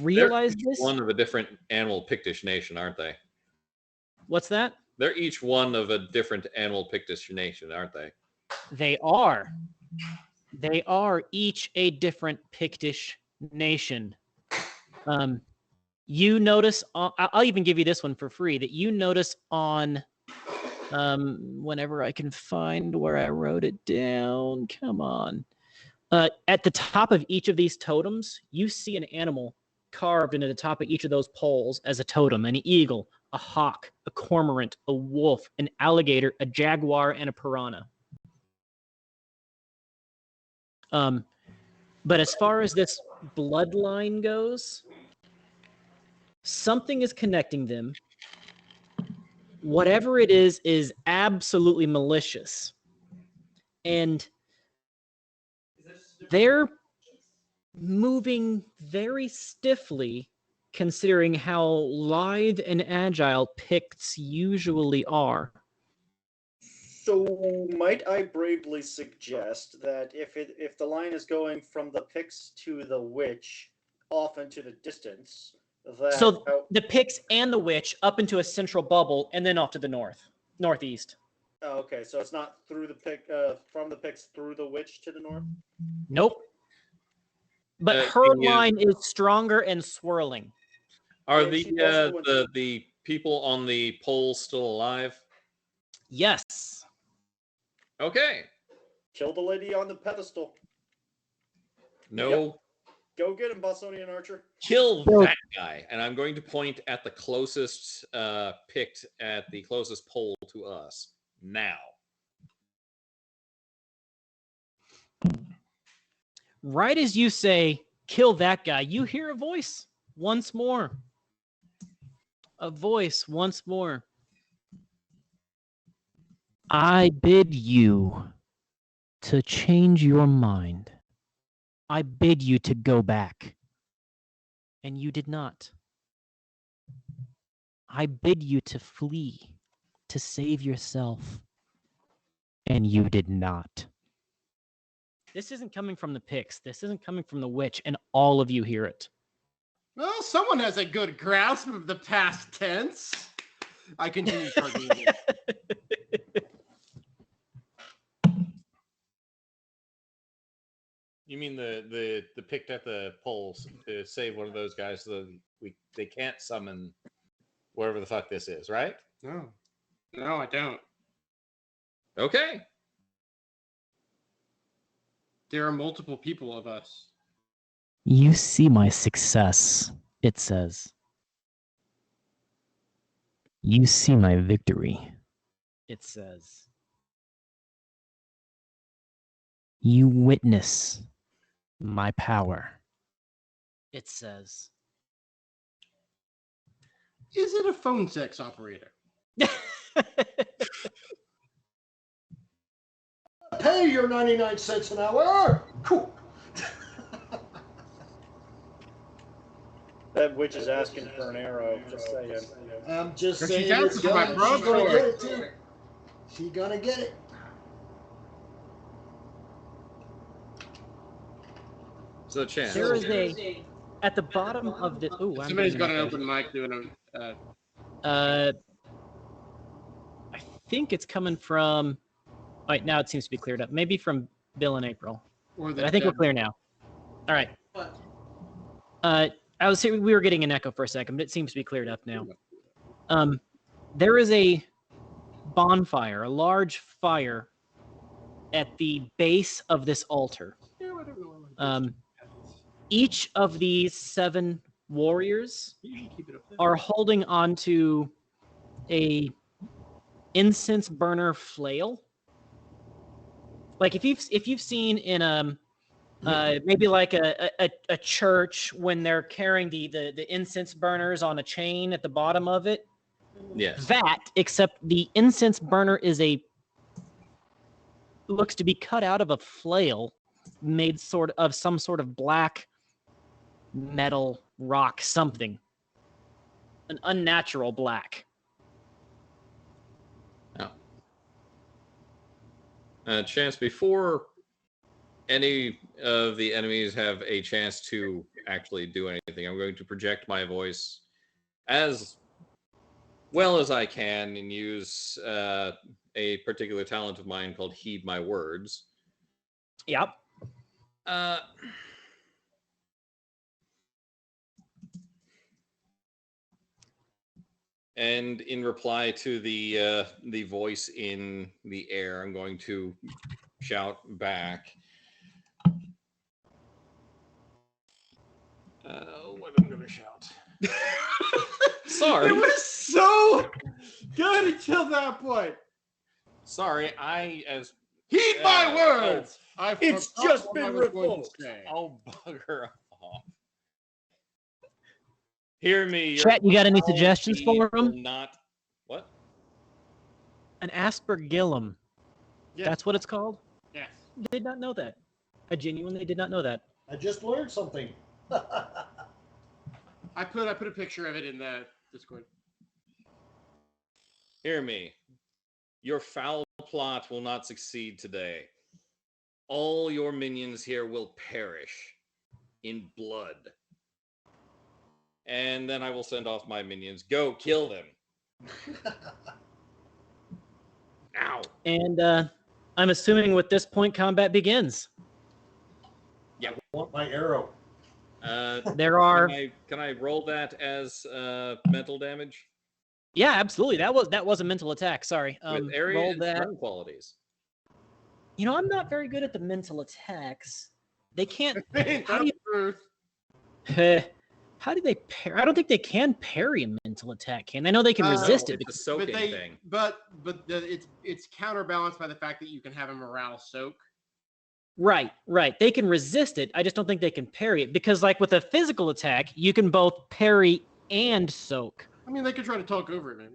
realize They're this. one of a different animal Pictish nation, aren't they? What's that? They're each one of a different animal Pictish nation, aren't they? They are. They are each a different Pictish nation. You notice, I'll even give you this one for free, that you notice on, whenever I can find where I wrote it down, come on. At the top of each of these totems, you see an animal carved into the top of each of those poles as a totem: an eagle, a hawk, a cormorant, a wolf, an alligator, a jaguar, and a piranha. But as far as this bloodline goes, something is connecting them. Whatever it is absolutely malicious. And they're moving very stiffly, considering how lithe and agile Picts usually are. So might I bravely suggest that if the line is going from the Picts to the witch off into the distance, That So out. the Picts and the witch up into a central bubble, and then off to the northeast. Oh, okay, so it's not through the pick from the Picts through the witch to the north. Nope. But her Can you- line is stronger and swirling. Are And she also went the people on the pole still alive? Yes. Okay. Kill the lady on the pedestal. No. Go get him, Bostonian Archer. Kill Well- that guy. And I'm going to point at the closest picked at the closest pole to us. Now. Right as you say, kill that guy, you hear a voice once more. A voice once more. I bid you to change your mind. I bid you to go back. And you did not. I bid you to flee, to save yourself. And you did not. This isn't coming from the Picts. This isn't coming from the witch, and all of you hear it. Well, someone has a good grasp of the past tense. I continue charging you. You mean the picked at the poles to save one of those guys so that they can't summon whatever the fuck this is, right? No, I don't. Okay. There are multiple people of us. You see my success, it says. You see my victory, it says. You witness my power, it says. Is it a phone sex operator? Pay your 99 cents an hour. Cool. That witch is asking for an arrow. Just saying. I'm just She's saying asking it's for my gonna, she's gonna broadsword. get it too. She's gonna get it. So chance. There is a at the bottom of the. Ooh, I'm Somebody's got getting an echo. open mic doing a. I think it's coming from. Wait, now it seems to be cleared up. Maybe from Bill and April. Or But I think we're clear now. All right. What? I was saying we were getting an echo for a second, but it seems to be cleared up now. There is a bonfire, a large fire, at the base of this altar. Each of these 7 warriors are holding onto a incense burner flail. Like if you've seen in maybe like a church when they're carrying the incense burners on a chain at the bottom of it. Yes. That, except the incense burner looks to be cut out of a flail made of some sort of black metal rock something. An unnatural black. Chance, before any of the enemies have a chance to actually do anything, I'm going to project my voice as well as I can and use a particular talent of mine called Heed My Words. Yep. And in reply to the voice in the air, I'm going to shout back. What I'm going to shout? Sorry. It was so good until that point. Sorry, Heed my words. I It's forgot just what been I was going to revoked. say. Oh, bugger off. Hear me. your Chat, you got any foul suggestions deed for will him? Not what? An aspergillum. Yes. That's what it's called? Yes. Did not know that. I genuinely did not know that. I just learned something. I put a picture of it in the Discord. Hear me. Your foul plot will not succeed today. All your minions here will perish in blood. and then I will send off my minions. Go kill them. Ow. And I'm assuming with this point, combat begins. Yeah. I want my arrow. There are, Can I roll that as mental damage yeah, absolutely. That was a mental attack. Sorry. with area Roll and that. turn qualities? You know, I'm not very good at the mental attacks. They can't. How do That's you? truth. How do they parry? I don't think they can parry a mental attack. Can I know they can resist it? It's a soaking thing. But it's counterbalanced by the fact that you can have a morale soak. Right. They can resist it. I just don't think they can parry it because, like with a physical attack, you can both parry and soak. I mean, they could try to talk over it, maybe.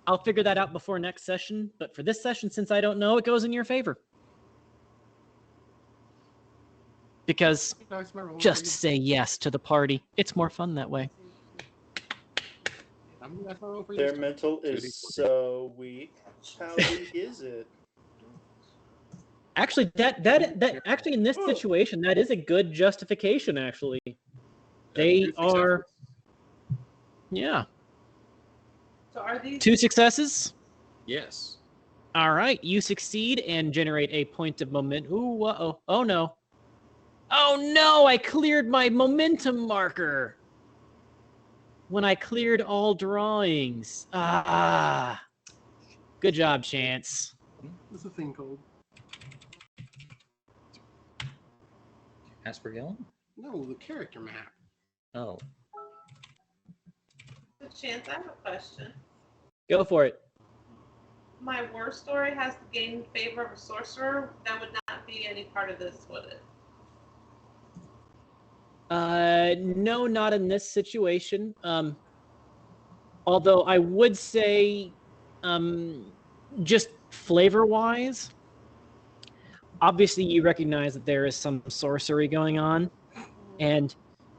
I'll figure that out before next session. But for this session, since I don't know, it goes in your favor. Because That's my roll. just say yes to the party. It's more fun that way. That's my roll for you. Their mental is so weak. How weak is it? Actually, that actually in this situation, that is a good justification. Actually, they are. Yeah, So are these 2 successes. Yes. All right, you succeed and generate a point of momentum. Ooh, uh-oh. Oh no. Oh no, I cleared my momentum marker. When I cleared all drawings. Ah. Good job, Chance. What's the thing called? Aspergillum? No, the character map. Oh. Chance? I have a question. Go for it. My war story has to gain favor of a sorcerer. That would not be any part of this, would it? No, not in this situation. Although I would say, just flavor-wise, obviously you recognize that there is some sorcery going on, and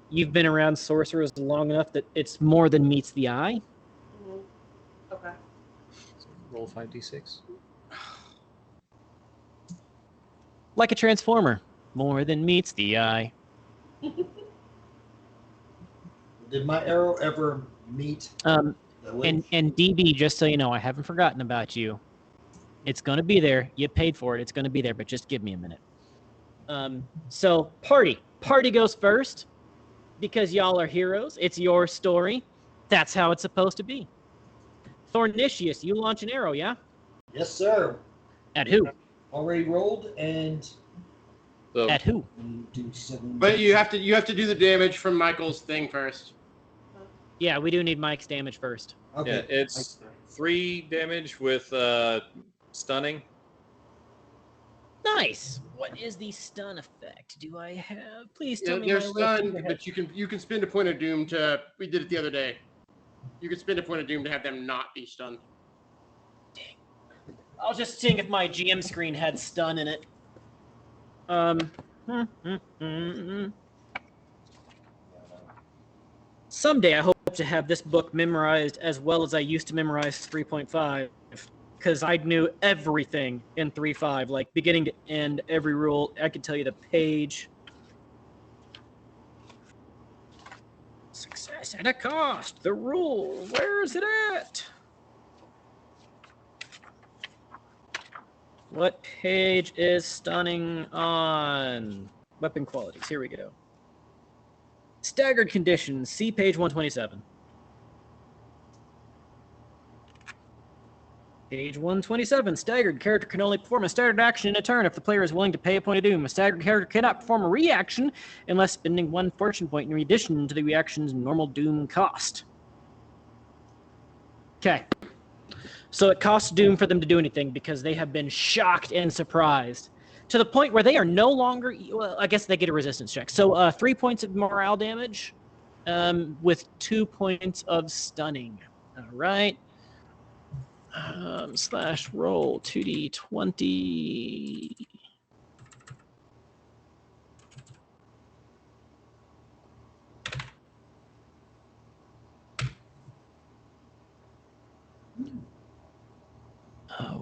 you've been around sorcerers long enough that it's more than meets the eye. Okay. Roll 5d6. Like a transformer, more than meets the eye. Did my arrow ever meet Um, the link? and DB, just so you know, I haven't forgotten about you. It's going to be there. You paid for it. It's going to be there, but just give me a minute. So party goes first because y'all are heroes. It's your story. That's how it's supposed to be. Thornicius, you launch an arrow, yeah? Yes, sir. At who? Already rolled and So At who? do 7. But you have to do the damage from Michael's thing first. Yeah, we do need Mike's damage first. Okay. yeah, it's 3 damage with stunning. Nice. What is the stun effect? Do I have? Please tell Yeah, me. they're my list stunned, ahead. but you can spend a point of doom to. We did it the other day. You can spend a point of doom to have them not be stunned. I'll just seeing if my GM screen had stun in it. Someday I hope to have this book memorized as well as I used to memorize 3.5, because I knew everything in 3.5, like beginning to end, every rule. I could tell you the page. Success at a cost. The rule. Where is it at? What page is stunning on? Weapon qualities. Here we go. Staggered conditions. See page 127. Page 127. Staggered character can only perform a staggered action in a turn if the player is willing to pay a point of doom. A staggered character cannot perform a reaction unless spending 1 fortune point in addition to the reaction's normal doom cost. Okay. So it costs doom for them to do anything because they have been shocked and surprised to the point where they are no longer. Well, I guess they get a resistance check. So 3 points of morale damage, with 2 points of stunning. All right. Slash roll 2d20.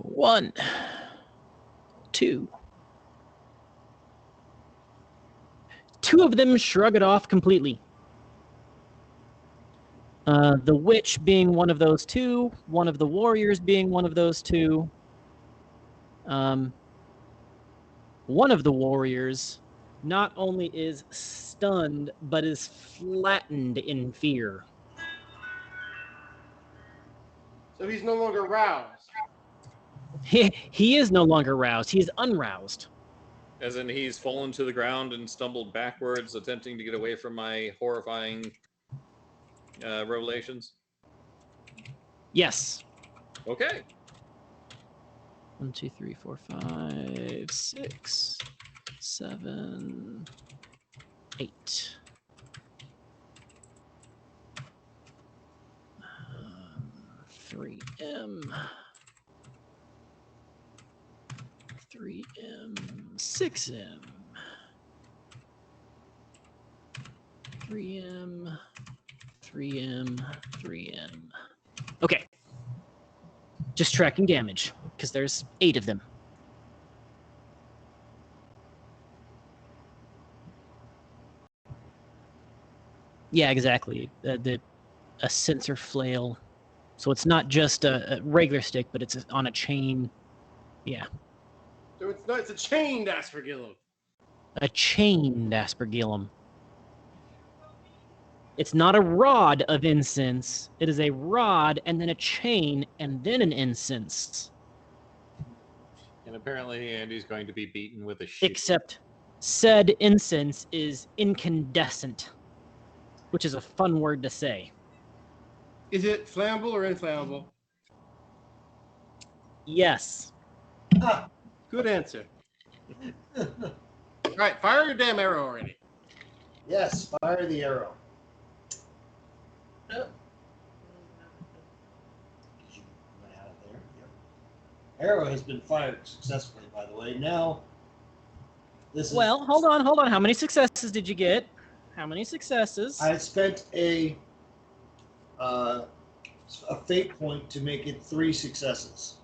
One, 2, Two of them shrug it off completely. The witch being one of those two, one of the warriors being one of those two. One of the warriors not only is stunned, but is flattened in fear. So he's no longer roused. He is no longer roused. He is unroused. As in, he's fallen to the ground and stumbled backwards, attempting to get away from my horrifying revelations. Yes. Okay. 1, 2, 3, 4, 5, 6, 7, 8. 3M. 3M. 6M. 3M. 3M. 3M. Okay. Just tracking damage, because there's 8 of them. Yeah, exactly. A sensor flail. So it's not just a regular stick, but it's on a chain. Yeah. So it's a chained aspergillum. A chained aspergillum. It's not a rod of incense. It is a rod and then a chain and then an incense. And apparently Andy's going to be beaten with a sheep. Except said incense is incandescent, which is a fun word to say. Is it flammable or inflammable? Yes. Good answer. All right, fire your damn arrow already. Yes, fire the arrow. Oh. You went out of there. Yep. Arrow has been fired successfully, by the way. Now, this is. Well, hold on. How many successes did you get? How many successes? I spent a fate point to make it 3 successes.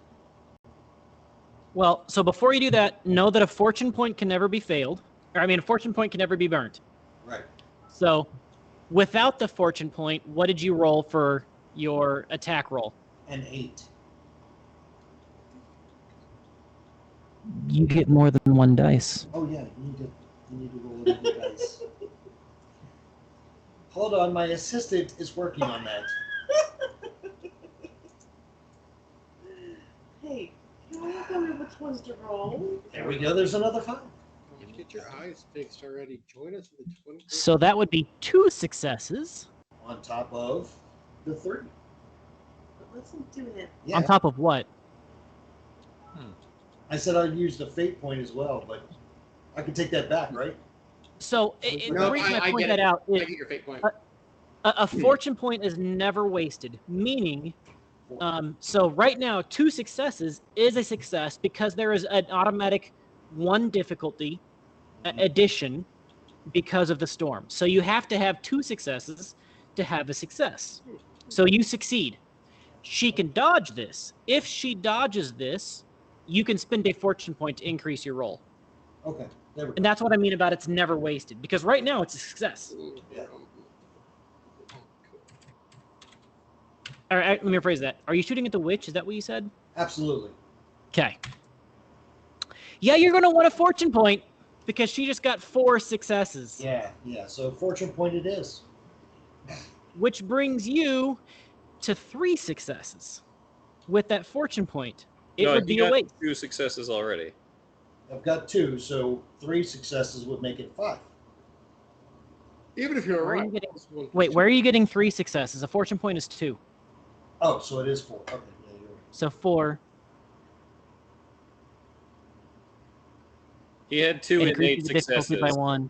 Well, so before you do that, know that a fortune point can never be failed. A fortune point can never be burnt. Right. So, without the fortune point, what did you roll for your attack roll? An 8. You get more than 1 dice. Oh yeah, you need to roll a good dice. Hold on, my assistant is working on that. Hey, can you tell me which ones to roll? There we go. There's another 5. Get your eyes fixed already. Join us for the 20. So that would be 2 successes. On top of the 3. But listen to it. Yeah. On top of what? I said I'd use the fate point as well, but I can take that back, right? So No, the reason I I point get that it. out I is get your fate point. a fortune point is never wasted, meaning so right now 2 successes is a success because there is an automatic 1 difficulty addition because of the storm. So you have to have 2 successes to have a success. So you succeed. She can dodge this. If she dodges this, you can spend a fortune point to increase your roll. Okay, there we go. And that's what I mean about it's never wasted, because right now it's a success. Yeah. All right, let me rephrase that. Are you shooting at the witch? Is that what you said? Absolutely. Okay. Yeah, you're going to want a fortune point because she just got 4 successes. Yeah. So fortune point it is. Which brings you to 3 successes with that fortune point. It would be a waste. 2 successes already. I've got 2, so 3 successes would make it 5. Even if you're Where are right. you getting- Wait, where are you getting 3 successes? A fortune point is 2. Oh, so it is 4. Okay, yeah, you're right. So 4. He had 2 It innate increases the difficulty successes. by 1.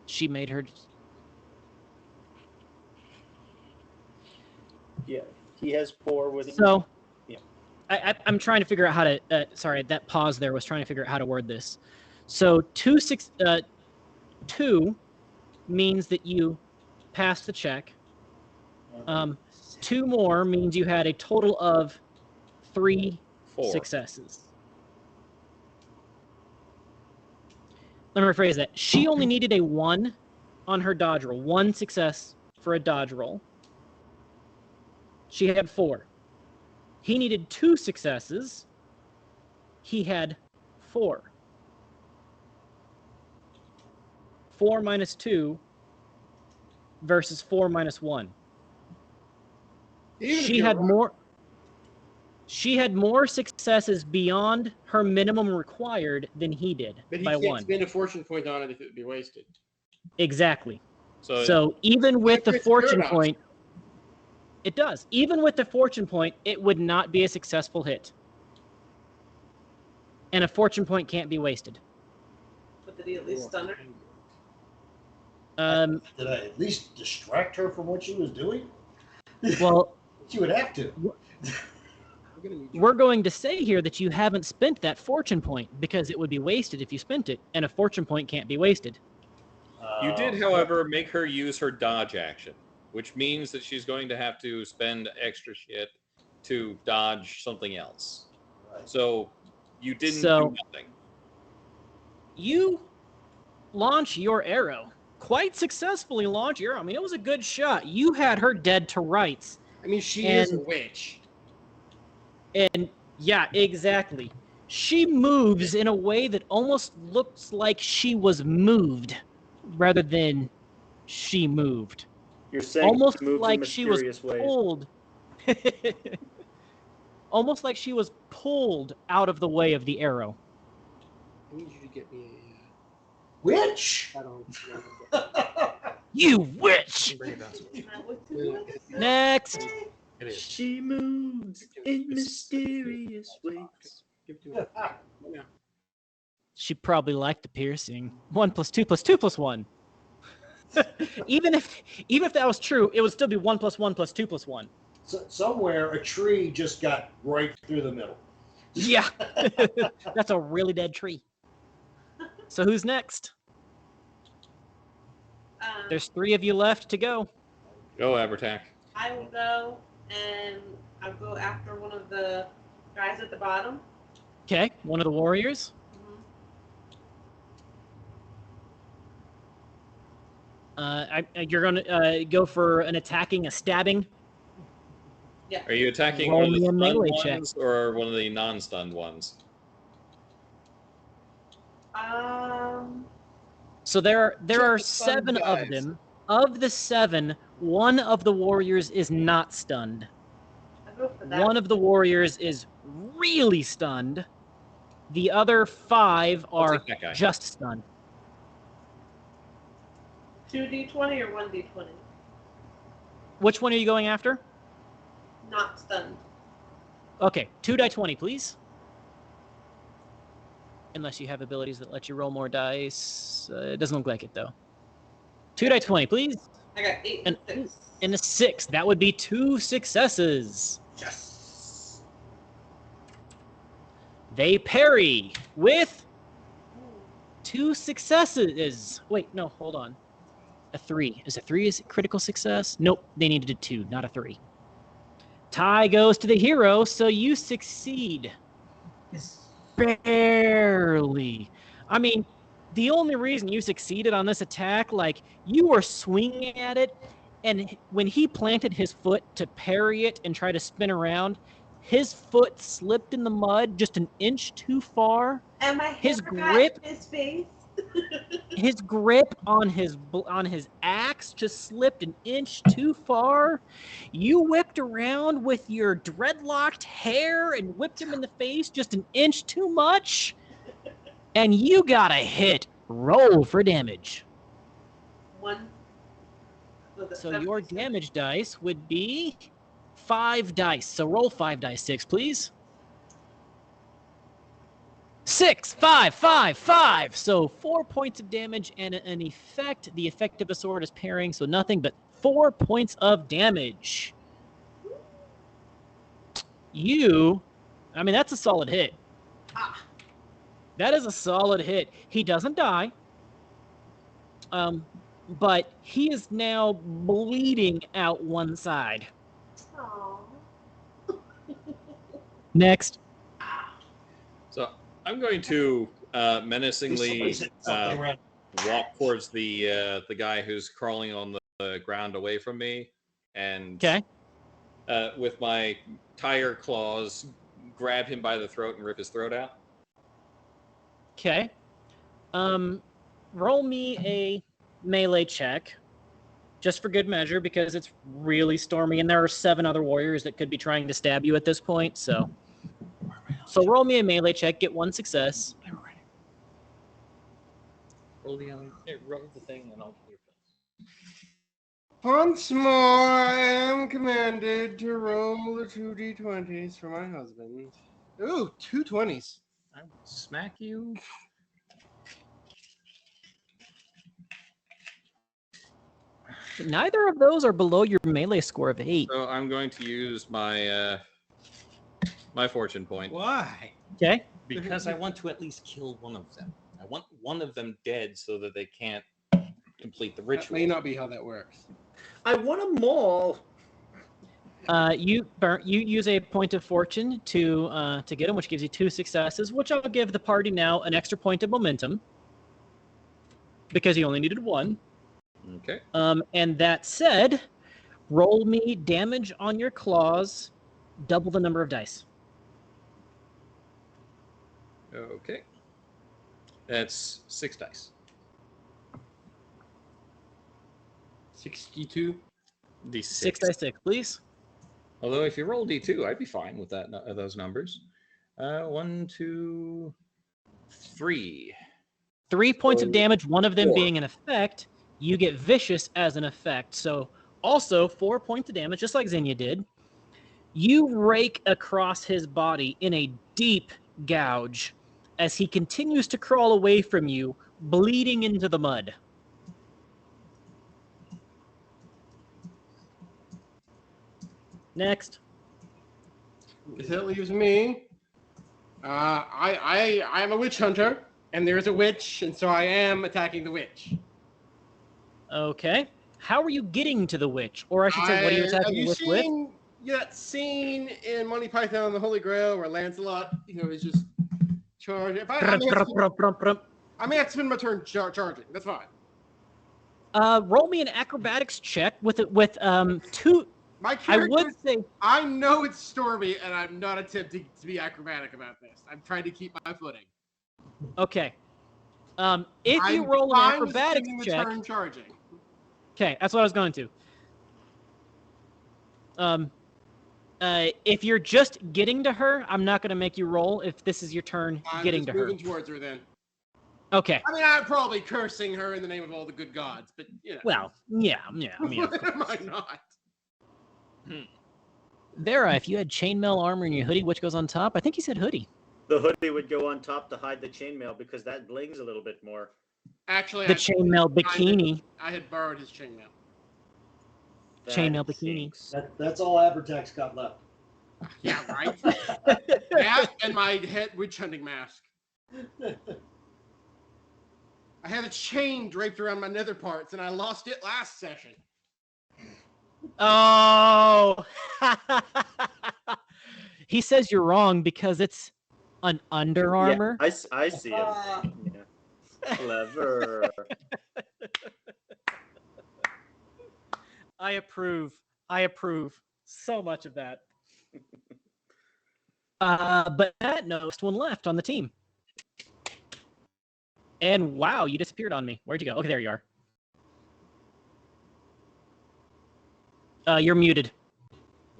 She made her. Yeah, he has 4 with him. So, Yeah. I'm trying to figure out how to. Sorry, that pause there was trying to figure out how to word this. So 2 means that you passed the check. 2 more means you had a total of 3 4. successes. Let me rephrase that. She only needed a 1 on her dodge roll. 1 success for a dodge roll. She had 4. He needed 2 successes. He had 4. 4 minus 2 versus 4 minus 1. Even if She you're had wrong, more. She had more successes beyond her minimum required than he did but he by can't 1. spend a fortune point on it if it would be wasted. Exactly. So, So even with the creates fortune paradox. point, it does. Even with the fortune point, it would not be a successful hit. And a fortune point can't be wasted. But did he at least stun her? Did I at least distract her from what she was doing? Well, She would have to. we're going to say here that you haven't spent that fortune point because it would be wasted if you spent it, and a fortune point can't be wasted. you did, however, make her use her dodge action, which means that she's going to have to spend extra shit to dodge something else. Right. So you didn't So- do nothing. You launch your arrow. Quite successfully launch your arrow. I mean, it was a good shot. You had her dead to rights. I mean, she is a And- witch. And yeah, exactly. She moves in a way that almost looks like she was moved rather than she moved. You're saying Almost she moves like in she was mysterious ways. pulled. Almost like she was pulled out of the way of the arrow. I need you to get me Witch! I don't You witch! Bring it down. Not what to do. Next. It is. She moves in mysterious ways. give it to me. Yeah. She probably liked the piercing. 1 + 2 + 2 + 1. even if that was true, it would still be 1 + 1 + 2 + 1. So, somewhere a tree just got right through the middle. Yeah. That's a really dead tree. So who's next? There's 3 of you left to go. Go, Abertac. I will go and I'll go after one of the guys at the bottom. Okay, one of the warriors. You're gonna go for an attacking, a stabbing. Yeah. Are you attacking Roll one of the me a stunned melee check. ones or one of the non-stunned ones? So there Just are the stunned 7 of guys. them. Of the 7, one of the warriors is not stunned. I'll go for that. One of the warriors is really stunned. The other 5 I'll are take that guy. just stunned. 2d20 or 1d20? Which one are you going after? Not stunned. Okay, 2 die 20, please. Unless you have abilities that let you roll more dice. It doesn't look like it, though. 2 die 20, please. I got 8 And- and 6. And a 6. That would be 2 successes. Yes! They parry with 2 successes. Wait, no, hold on. A 3. Is a 3 is critical success? Nope, they needed a 2, not a 3. Tie goes to the hero, so you succeed. Barely. I mean, the only reason you succeeded on this attack, like, you were swinging at it, and when he planted his foot to parry it and try to spin around, his foot slipped in the mud just an inch too far. And my His hair got grip- in his face. His grip on his axe just slipped an inch too far. You whipped around with your dreadlocked hair and whipped him in the face just an inch too much. And you got a hit. Roll for damage. 1. Was it So 7? your damage dice would be 5 dice. So roll 5 dice, 6, please. 6, 5, 5, 5. So 4 points of damage and an effect. The effect of the sword is parrying, so nothing but 4 points of damage. I mean, that's a solid hit. Ah. That is a solid hit. He doesn't die. But he is now bleeding out one side. Aw. Next. So I'm going to menacingly Somebody's hitting something around. walk towards the guy who's crawling on the ground away from me, and Okay. With my tire claws, grab him by the throat and rip his throat out. Okay. Roll me a melee check, just for good measure, because it's really stormy, and there are 7 other warriors that could be trying to stab you at this point. So roll me a melee check, get 1 success. Roll the thing, and I'll do your pills. Once more, I am commanded to roll the 2d20s for my husband. Ooh, 2 20s. I will smack you. Neither of those are below your melee score of 8. So I'm going to use my my fortune point. Why? Okay. Because I want to at least kill one of them. I want one of them dead so that they can't complete the That ritual. may not be how that works. I want them all. You use a point of fortune to get him, which gives you 2 successes, which I'll give the party now an extra point of momentum because you only needed 1. Okay. And that said, roll me damage on your claws, double the number of dice. Okay. That's 6 dice. 62. D6. 6 dice 6, please. Although if you roll D2, I'd be fine with that those numbers. 1, 2, 3. 3 points of So, damage, one of them 4. being an effect. You get vicious as an effect. So also 4 points of damage, just like Xenia did. You rake across his body in a deep gouge as he continues to crawl away from you, bleeding into the mud. Next. Guess that leaves me. I'm a witch hunter, and there's a witch, and so I am attacking the witch. Okay. How are you getting to the witch? Or I should say, what are you Have attacking you the witch with? seen that scene in Monty Python and the Holy Grail where Lancelot, is just charging? I may have to spend my turn charging. That's fine. Roll me an acrobatics check with 2. My I character, would say I know it's stormy, and I'm not attempting to be acrobatic about this. I'm trying to keep my footing. okay. If you I'm roll an fine with acrobatics spending the check, turn charging. okay, that's what I was going to. If you're just getting to her, I'm not going to make you roll. If this is your turn I'm getting just to her, moving towards her then. okay. I mean, I'm probably cursing her in the name of all the good gods, but Well, yeah. I mean, of what am I course. not? Vera, if you had chainmail armor in your hoodie, which goes on top? I think he said hoodie. The hoodie would go on top to hide the chainmail because that blings a little bit more. Actually, The chainmail bikini. I had borrowed his chainmail. Chainmail That bikini. stinks. That's all Abertax got left. Yeah, right. That and my head witch hunting mask. I had a chain draped around my nether parts, and I lost it last session. Oh! He says you're wrong because it's an Under Armour. Yeah, I see him. Yeah. Clever. I approve. So much of that. But that next one left on the team. And wow, you disappeared on me. Where'd you go? Okay, there you are. You're muted.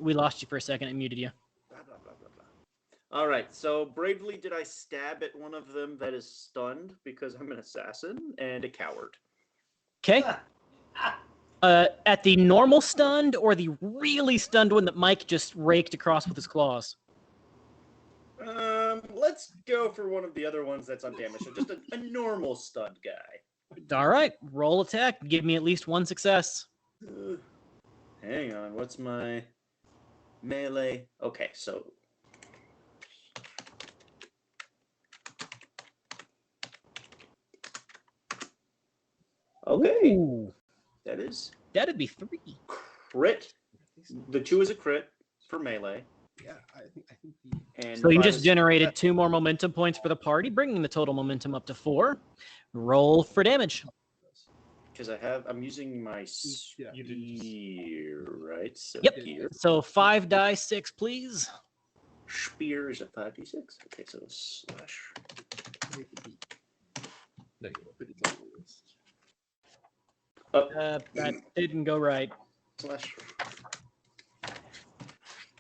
We lost you for a second. I muted you. Blah, blah, blah, blah, blah. All right. So bravely did I stab at one of them that is stunned because I'm an assassin and a coward. Okay. At the normal stunned or the really stunned one that Mike just raked across with his claws? Let's go for one of the other ones that's undamaged. So just a normal stunned guy. All right. Roll attack. Give me at least 1 success. Hang on. What's my melee? Okay, so okay, Ooh, that'd be 3. crit. The 2 is a crit for melee, Yeah, I think And So you 5 just is generated successful. 2 more momentum points for the party, bringing the total momentum up to 4. Roll for damage. Because I'm using my Yeah. spear, right? So Yep. here. So 5 die 6, please. Spear is a 5d6. Okay, so slash. There you go. Put it on the list. Up. That didn't go right. Slash.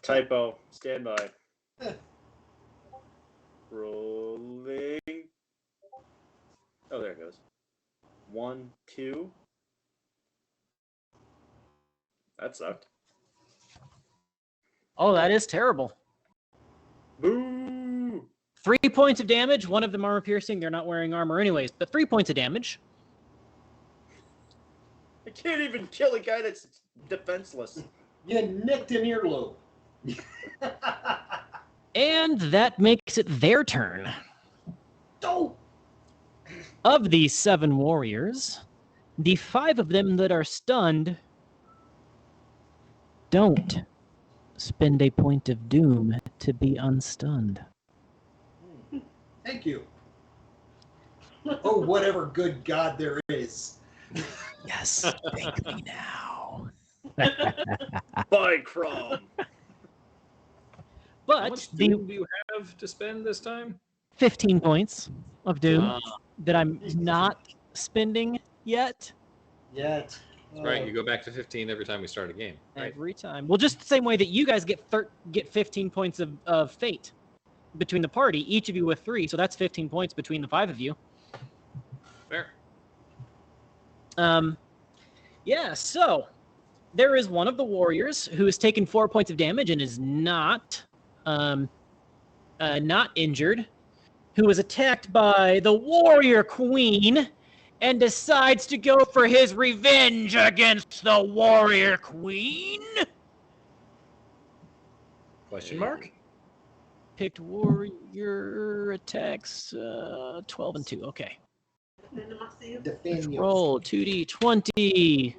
Typo. Stand by. Rolling. Oh, there it goes. 1, 2. That sucked. Oh, that is terrible. Boo! 3 points of damage. 1 of them armor piercing. They're not wearing armor anyways, but 3 points of damage. I can't even kill a guy that's defenseless. You nicked an earlobe. And that makes it their turn. Don't. Of these 7 warriors, the 5 of them that are stunned don't spend a point of doom to be unstunned. Thank you. Oh, whatever good God there is. Yes, thank me now. By Crom. How But much the doom do you have to spend this time? 15 points of doom Ah, that I'm not spending yet. Yet. that's right. You go back to 15 every time we start a game. Right. Every time. Well, just the same way that you guys get 15 points of fate between the party, each of you with 3, so that's 15 points between the 5 of you. Fair. Yeah, so there is one of the warriors who has taken 4 points of damage and is not injured, who was attacked by the warrior queen and decides to go for his revenge against the warrior queen. Question mark? Picked warrior attacks 12 and 2. Okay. Defend you. Roll 2d20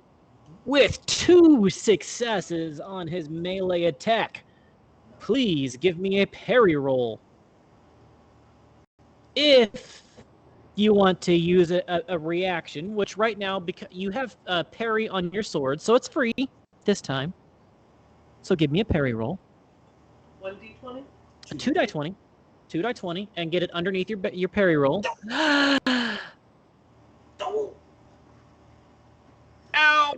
with 2 successes on his melee attack. Please give me a parry roll. If you want to use a reaction, which right now, because you have a parry on your sword, so it's free this time. So give me a parry roll. 1d20? A 2 die 20. 2 die 20, and get it underneath your parry roll. Don't. Ow!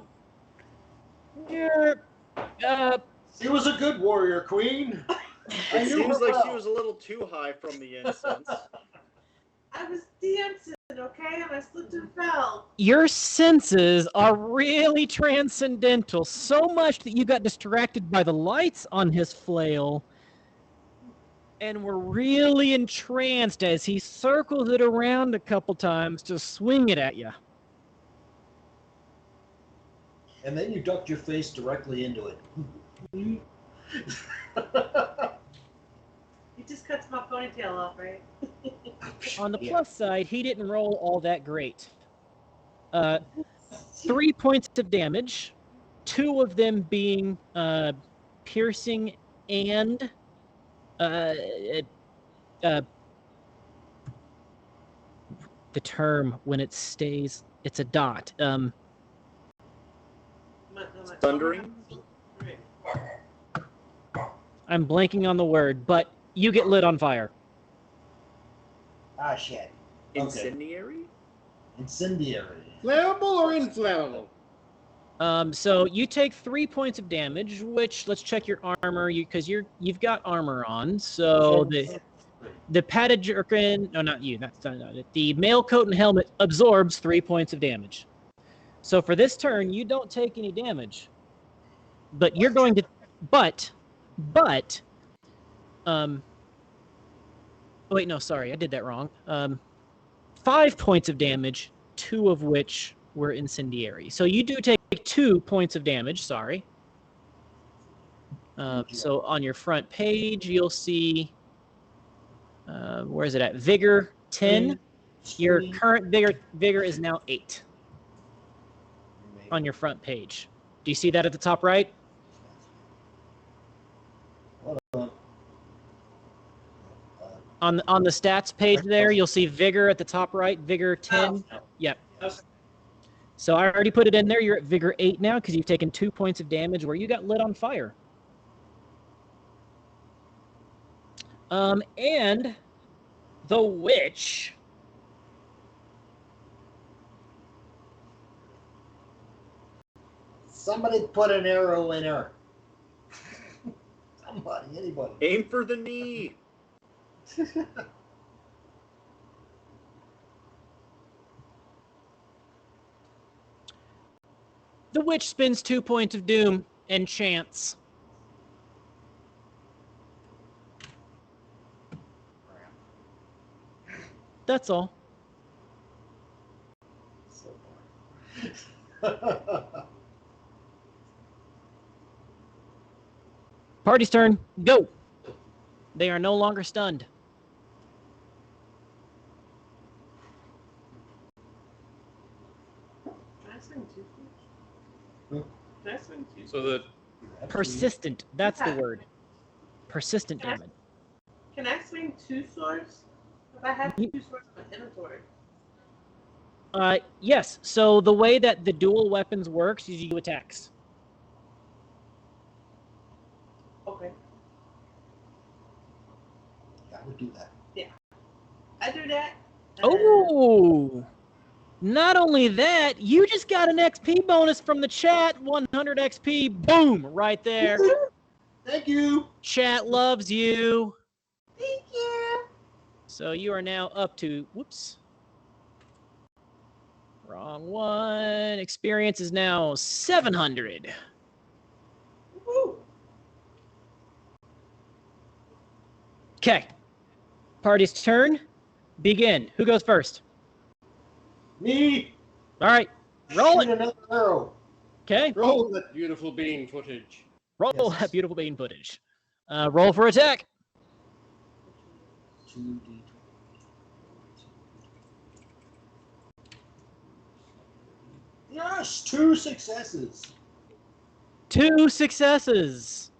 She was a good warrior queen. I It knew seems her like she well. was a little too high from the incense. I was dancing, okay? And I slipped and fell. Your senses are really transcendental, so much that you got distracted by the lights on his flail and were really entranced as he circles it around a couple times to swing it at you. And then you ducked your face directly into it. He just cuts my ponytail off, right? On the Yeah. plus side, he didn't roll all that great. 3 points of damage, 2 of them being piercing and the term when it stays, it's a dot. Thundering? Right. I'm blanking on the word, but you get lit on fire. Ah, shit. Okay. Incendiary? Incendiary. Flammable or inflammable? So you take 3 points of damage, which let's check your armor, because you've got armor on. So the padded jerkin, no, not you, that's not it. The mail coat and helmet absorbs 3 points of damage. So for this turn, you don't take any damage, but you're going to, but, wait, no, sorry, I did that wrong. 5 points of damage, 2 of which were incendiary. So you do take 2 points of damage, sorry. So on your front page, you'll see, where is it at? Vigor 10. Your current vigor is now 8 on your front page. Do you see that at the top right? Hold on. On the stats page there, you'll see vigor at the top right, vigor 10. Oh. Yep. Okay. So I already put it in there. You're at vigor 8 now because you've taken 2 points of damage where you got lit on fire. And the witch. Somebody put an arrow in her. Somebody, anybody. Aim for the knee. The witch spends 2 points of doom and chants. That's all. So far. Party's turn. Go. They are no longer stunned. Can I swing 2 feet? Can I swing 2 feet? So the Persistent. That's the Yeah. word. Persistent Can I- damage. Can I swing 2 swords? If I have 2 swords in my inventory. Yes. So the way that the dual weapons works is you do attacks. Okay. I would do that. I do that. Oh. Not only that, you just got an XP bonus from the chat. 100 XP. Boom. Right there. Thank you. Chat loves you. Thank you. So you are now up to, whoops. Wrong one. Experience is now 700. Woo. Okay. Party's turn. Begin. Who goes first? Me. All right. Roll Shoot it. another arrow. Okay. Roll that beautiful bean footage. Roll Yes. that beautiful bean footage. Roll for attack. 2d20. Yes, 2 successes. 2 successes.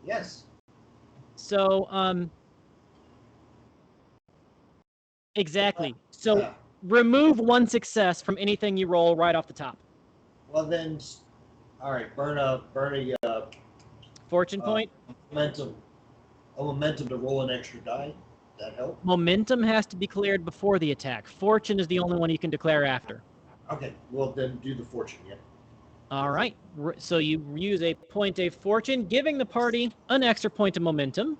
Yes. So, exactly. So Yeah. remove 1 success from anything you roll right off the top. Well then, all right. Burn a Fortune point. momentum. A momentum to roll an extra die. That help? Momentum has to be cleared before the attack. Fortune is the only one you can declare after. Okay. Well then, do the fortune. Yeah. All right. So you use a point of fortune, giving the party an extra point of momentum.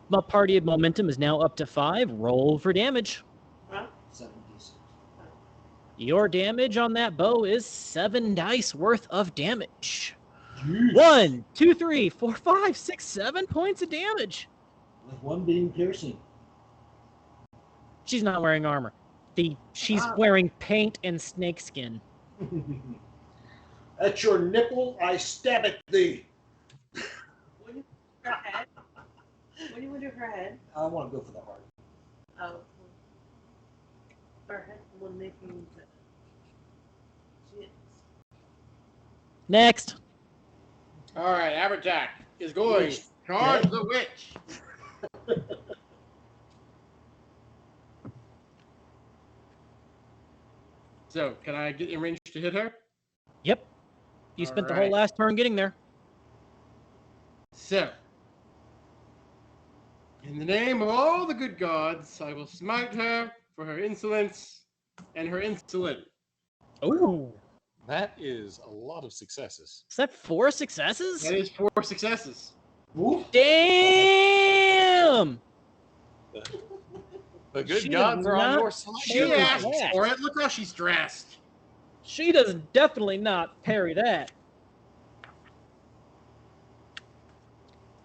My party of momentum is now up to 5. Roll for damage. Huh? 7d6. Your damage on that bow is 7 dice worth of damage. Jeez. 1, 2, 3, 4, 5, 6, 7 points of damage. With one being piercing. She's not wearing armor. She's Ah. wearing paint and snakeskin. At your nipple, I stab at thee. When you her head. When you would do her head. I want to go for the heart. Oh. Her head will make me. Shit. Next. All right, Aberjack is going. Witch. Charge Okay. the witch. So, can I get in range to hit her? Yep. You spent the whole Alright. last turn getting there. So, in the name of all the good gods, I will smite her for her insolence and her insolent. Oh. That is a lot of successes. Is that 4 successes? That is 4 successes. Ooh. Damn! The good She gods does are on not your side. She Look at asked that. for it. Look how she's dressed. She does definitely not parry that.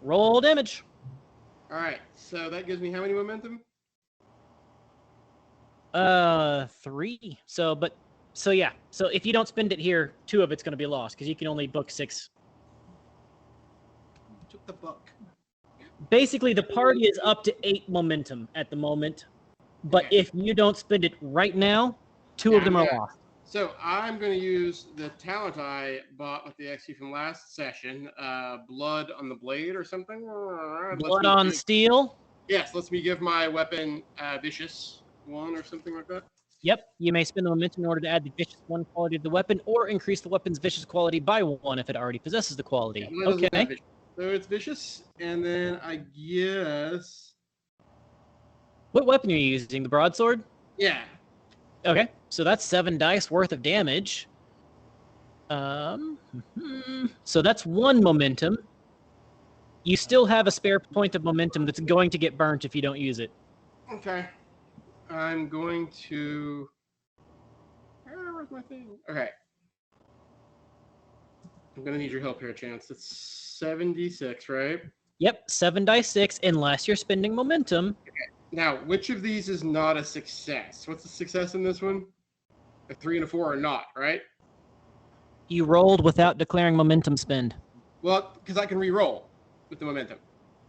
Roll damage. All right, so that gives me how many momentum? 3. So yeah. So if you don't spend it here, 2 of it's going to be lost because you can only book 6. Took the book. Basically, the party is up to 8 momentum at the moment. But Okay. if you don't spend it right now, 2 of them are Yeah. lost. So I'm going to use the talent I bought with the XP from last session, Blood on the Blade or something. Blood on Steel. Yes, lets me give my weapon Vicious 1 or something like that. Yep, you may spend the momentum in order to add the vicious 1 quality to the weapon, or increase the weapon's vicious quality by 1 if it already possesses the quality. Yeah, mine doesn't have Okay. vicious. So it's Vicious, and then I guess... What weapon are you using? The broadsword? Yeah. Okay, so that's 7 dice worth of damage. So that's 1 momentum. You still have a spare point of momentum that's going to get burnt if you don't use it. Okay. I'm going to... where's my thing? Okay. I'm going to need your help here, Chance. It's 76, right? Yep, 7 dice 6, unless you're spending momentum. Now, which of these is not a success? What's the success in this one? A 3 and a 4 are not, right? You rolled without declaring momentum spend. Well, because I can re-roll with the momentum.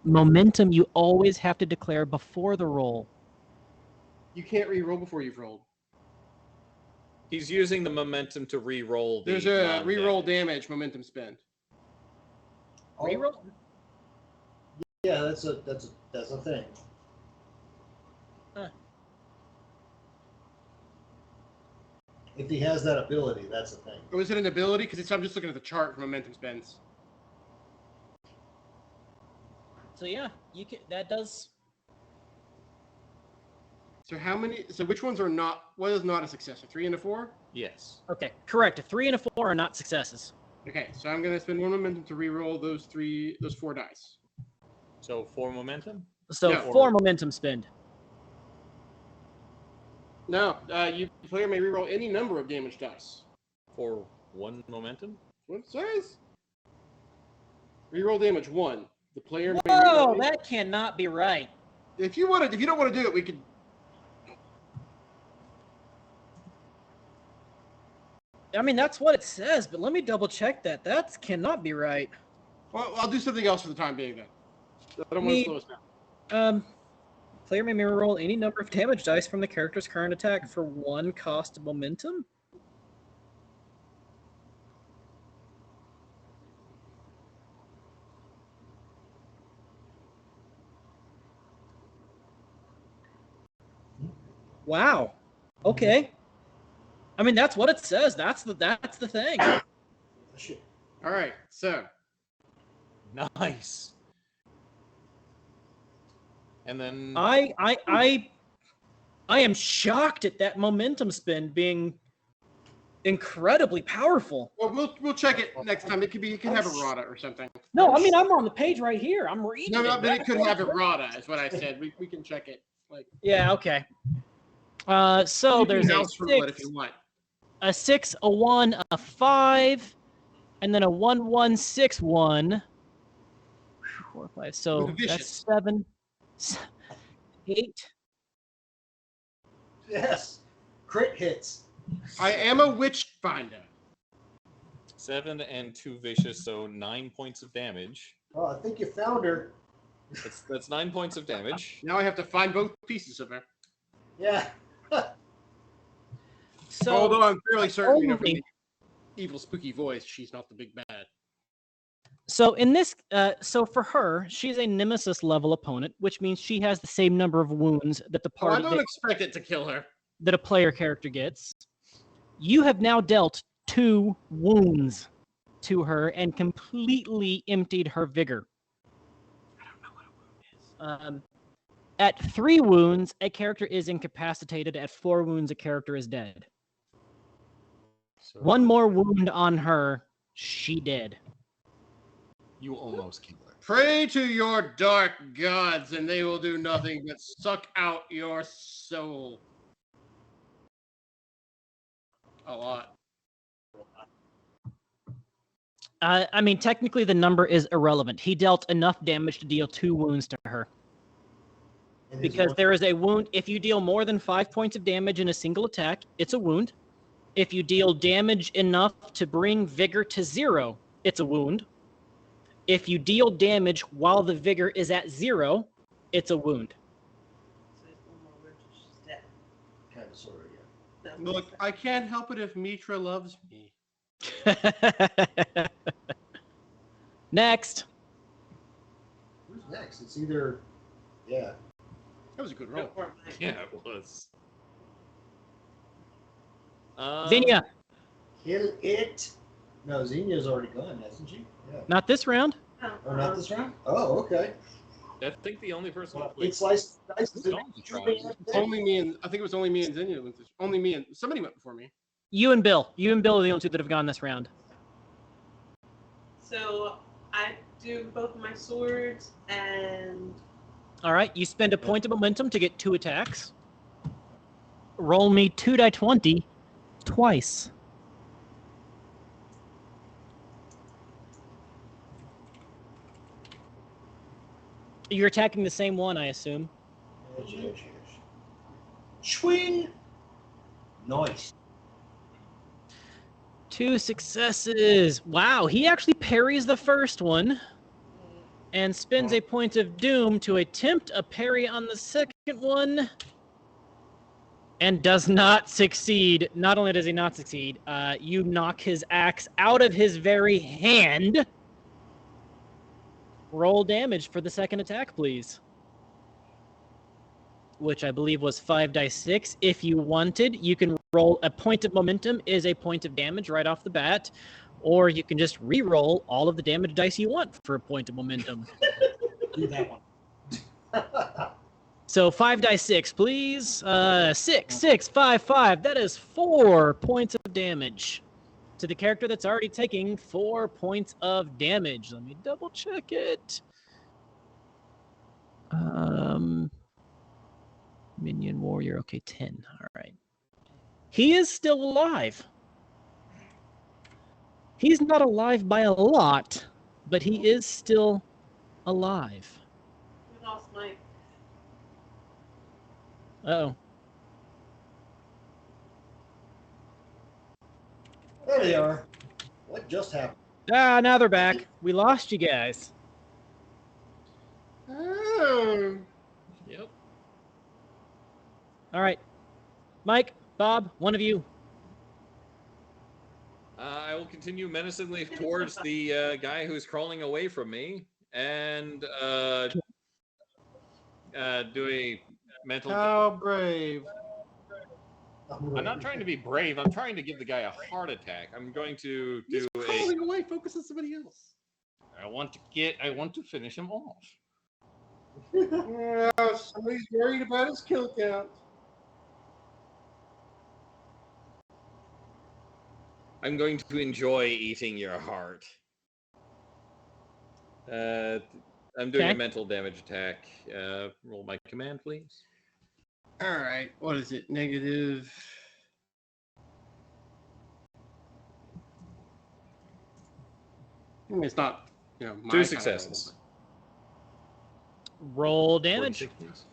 Momentum you always have to declare before the roll. You can't re-roll before you've rolled. He's using the momentum to re-roll. There's a re-roll damage momentum spend. Reroll? Yeah, that's a thing. Huh. If he has that ability, that's a thing. Or is it an ability? Because I'm just looking at the chart for momentum spends. So yeah, you can. That does. So how many? So which ones are not? What is not a success? A 3 and a 4? Yes. Okay, correct. A 3 and a 4 are not successes. Okay, so I'm gonna spend 1 momentum to re-roll those 4 dice. So 4 momentum? So Yeah. 4 momentum spend. No, you player may re-roll any number of damage dice. For 1 momentum? What it says? Reroll damage 1. The player may Whoa, re-roll any- that cannot be right. If you don't want to do it, we could. I mean, that's what it says, but let me double check that. That cannot be right. Well, I'll do something else for the time being then. I don't want to slow us down. Player may roll any number of damage dice from the character's current attack for 1 cost of momentum. Wow. Okay. I mean, that's what it says. That's the thing. Shit. All right, so Nice. And then I am shocked at that momentum spin being incredibly powerful. well, we'll check it next time. It can have errata or something. No, I mean I'm on the page right here. I'm reading. No, it. but it could have errata, is what I said. We can check it. Like Yeah. Okay. So you can there's a house rule it if 6, you want. a 6, a 1, a 5, and then a 1, 1, 6, 1. 4, 5. So With a vicious. that's 7, 8. Yes. Crit hits. I am a witch finder. 7 and 2 vicious, so 9 points of damage. Oh, I think you found her. That's 9 points of damage. Now I have to find both pieces of her. Yeah. So Although I'm fairly certain, from only- the evil, spooky voice, she's not the big bad. So in this, so for her, she's a nemesis level opponent, which means she has the same number of wounds that the Oh, I party don't expect it to kill her. that a player character gets. You have now dealt 2 wounds to her and completely emptied her vigor. I don't know what a wound is. At 3 wounds, a character is incapacitated. At 4 wounds, a character is dead. So 1 more wound on her, she dead. you almost killed her. Pray to your dark gods, and they will do nothing but suck out your soul. A lot. I mean, technically, the number is irrelevant. He dealt enough damage to deal 2 wounds to her. And his Because one- there is a wound. If you deal more than 5 points of damage in a single attack, it's a wound. If you deal damage enough to bring vigor to 0, it's a wound. If you deal damage while the vigor is at 0, it's a wound. So it's no more she's dead. kind of, sort of, yeah. Look, I can't help it if Mitra loves me. Next. Who's next? It's either, yeah. That was a good roll. Go for it, Mike. Yeah, it was. Xenia, Kill it. No, Xenia's already gone, hasn't she? Yeah. not this round. Oh, not this round? Oh, okay. I think the only person Well, who it's sliced dice. Who's going to try? Only me and I think it was only me and Xenia. Only me and somebody went before me. You and Bill. You and Bill are the only two that have gone this round. So I do both of my swords and All right, you spend a point of momentum to get 2 attacks. Roll me 2 die 20 twice. You're attacking the same one, I assume. Yes. Swing. Nice. 2 successes. Wow, he actually parries the first one and spends a point of doom to attempt a parry on the second one and does not succeed. Not only does he not succeed, you knock his axe out of his very hand. Roll damage for the second attack, please. Which I believe was 5 dice 6. If you wanted, you can roll a point of momentum is a point of damage right off the bat, or you can just re-roll all of the damage dice you want for a point of momentum. Do that one. So 5 dice 6, please. 6, 6, 5, 5. That is 4 points of damage to the character that's already taking 4 points of damage. Let me double check it. Minion warrior. Okay, 10. All right. He is still alive. He's not alive by a lot, but he is still alive. we lost Mike. Uh-oh. There they are. What just happened? Ah, now they're back. We lost you guys. Oh. Yep. All right. Mike, Bob, one of you. I will continue menacingly towards the guy who's crawling away from me and do a mental. How brave. I'm not trying to be brave. I'm trying to give the guy a heart attack. I'm going to He's do a. crawling away. Focus on somebody else. I want to finish him off. Somebody's worried about his kill count. I'm going to enjoy eating your heart. I'm doing Okay. a mental damage attack. Roll my command, please. All right. What is it? Negative. I mean, it's not, my 2 kind of successes. Roll damage. 46, please.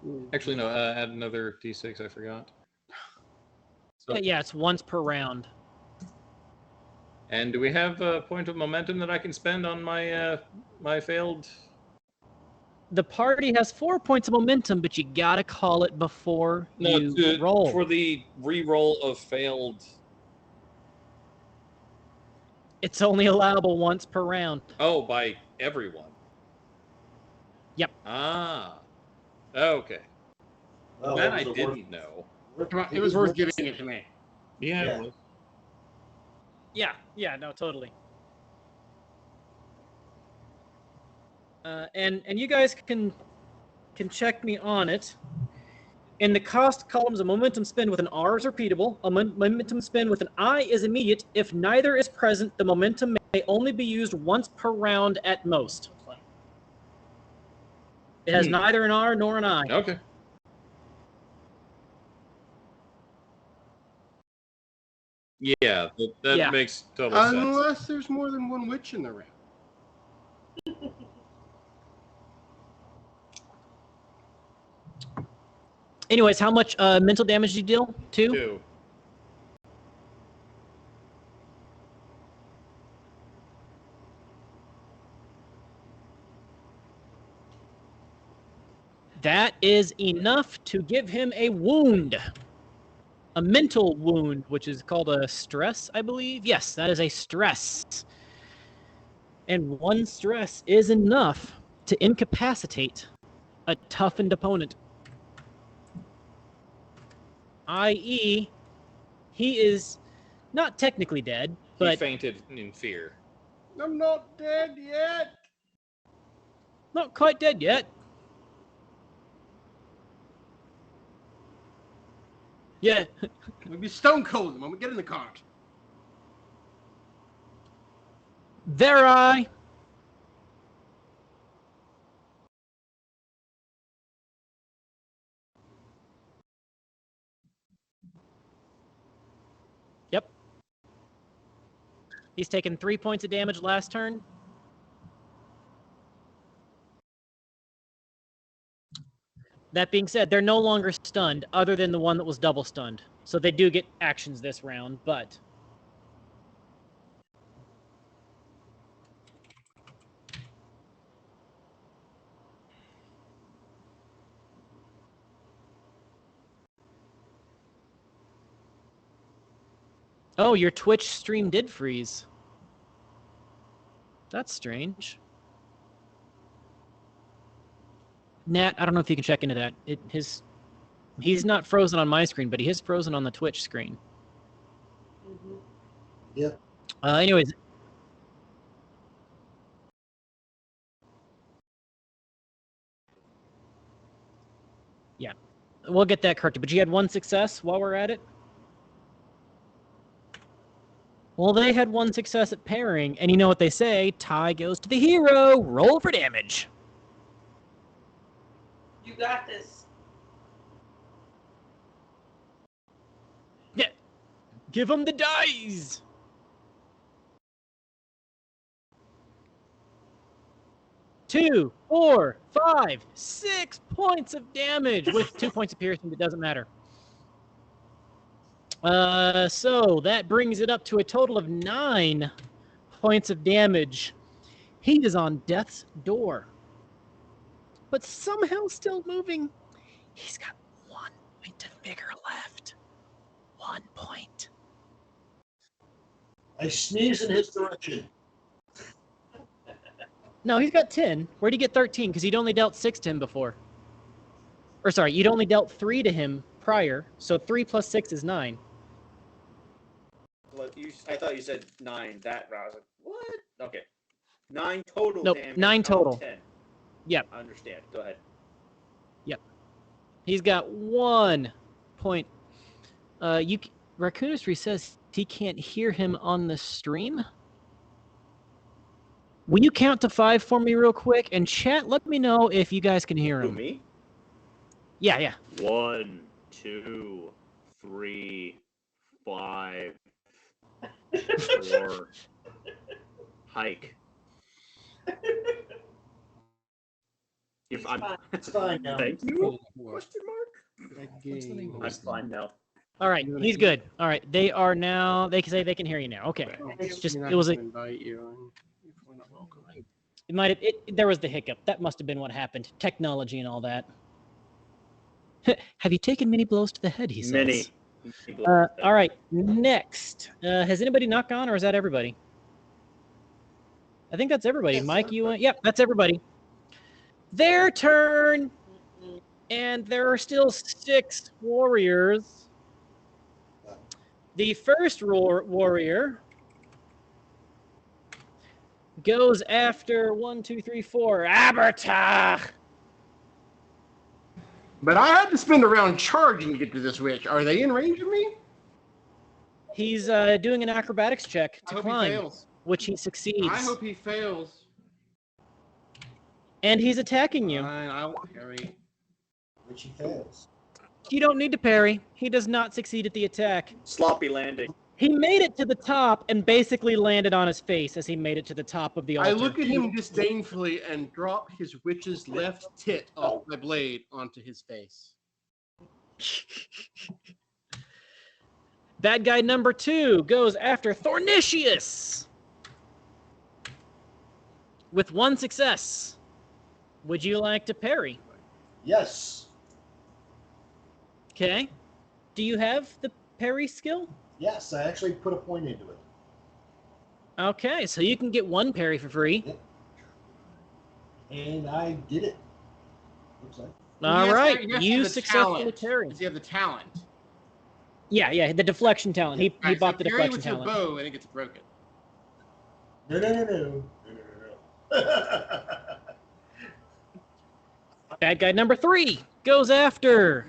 roll. Actually, no. Add another d6. I forgot. So, Yeah, it's once per round. and do we have a point of momentum that I can spend on my my failed? The party has 4 points of momentum, but you gotta call it before you roll. For the re-roll of failed. It's only allowable once per round. Oh, by everyone. Yep. Ah. Okay. Well, That it I was didn't know. Come on, it was worth giving it to me. Yeah. Yeah. It was. Yeah, no, totally. And you guys can check me on it. In the cost columns, a momentum spend with an R is repeatable. A momentum spend with an I is immediate. If neither is present, the momentum may only be used once per round at most. It has neither an R nor an I. Okay. Yeah, that Yeah. makes total sense. Unless there's more than one witch in the round. Anyways, how much mental damage did you deal? 2? 2. That is enough to give him a wound. A mental wound, which is called a stress, I believe. Yes, that is a stress. And one stress is enough to incapacitate a toughened opponent. I.e., he is not technically dead, He but fainted in fear. I'm not dead yet. not quite dead yet. Yeah, We'll be stone cold the moment we get in the cart. Veri. Yep. He's taken 3 points of damage last turn. That being said, they're no longer stunned, other than the one that was double stunned. So they do get actions this round, but... Oh, your Twitch stream did freeze. That's strange. Nat, I don't know if you can check into that. He's not frozen on my screen, but he is frozen on the Twitch screen. Yeah. Anyways. Yeah, we'll get that corrected. But you had one success while we're at it? Well, they had one success at pairing, and you know what they say, tie goes to the hero. Roll for damage. You got this. Yeah. Give him the dice. Two, 4, 5, 6 points of damage with 2 points of piercing. It doesn't matter. So that brings it up to a total of 9 points of damage. He is on death's door, but somehow still moving. He's got 1 point of vigor left. 1 point. I sneeze in his direction. No, he's got 10. Where'd he get 13? Because he'd only dealt 6 to him before. Or sorry, you'd only dealt 3 to him prior. So 3 plus 6 is 9. I thought you said 9 that round. I was like, what? Okay. 9 total Nope, damage. 9 total. 10. Yep. I understand. Go ahead. Yep. He's got 1 point. Raccoonistry says he can't hear him on the stream. Will you count to 5 for me real quick? And chat, let me know if you guys can hear Who, him. me? Yeah. 1, 2, 3, 5, 4. Hike. If I'm, fine. It's fine now. thank you. Question mark. I'm fine now. All right, he's good. All right, they are now. They can say they can hear you now. Okay. It's just- just it was a- invite you. And if we're not welcome. It might have. There was the hiccup. That must have been what happened. Technology and all that. Have you taken many blows to the head? He says. Many. All right. Next, has anybody knocked on, or is that everybody? I think that's everybody. Yes, Mike, sir. you went. Yep, that's everybody. Their turn, and there are still 6 warriors. The first warrior goes after 1, 2, 3, 4. Abertach. But I had to spend a round charging to get to this witch. Are they in range of me? He's doing an acrobatics check I to hope climb, he fails. which he succeeds. I hope he fails. And he's attacking you. Fine, I won't parry. Which he fails. You don't need to parry. He does not succeed at the attack. Sloppy landing. He made it to the top and basically landed on his face as he made it to the top of the altar. I look at him disdainfully and drop his witch's left tit off my blade onto his face. Bad guy number 2 goes after Thornicius with 1 success. Would you like to parry? Yes. Okay. Do you have the parry skill? Yes, I actually put a point into it. Okay, so you can get one parry for free. Yep. And I did it. Looks like. All right, He has you the successfully talent. parried. Does he have the talent? Yeah, the deflection talent. He Right, bought so the parry deflection with your talent. bow and it gets broken. No. Bad guy number 3 goes after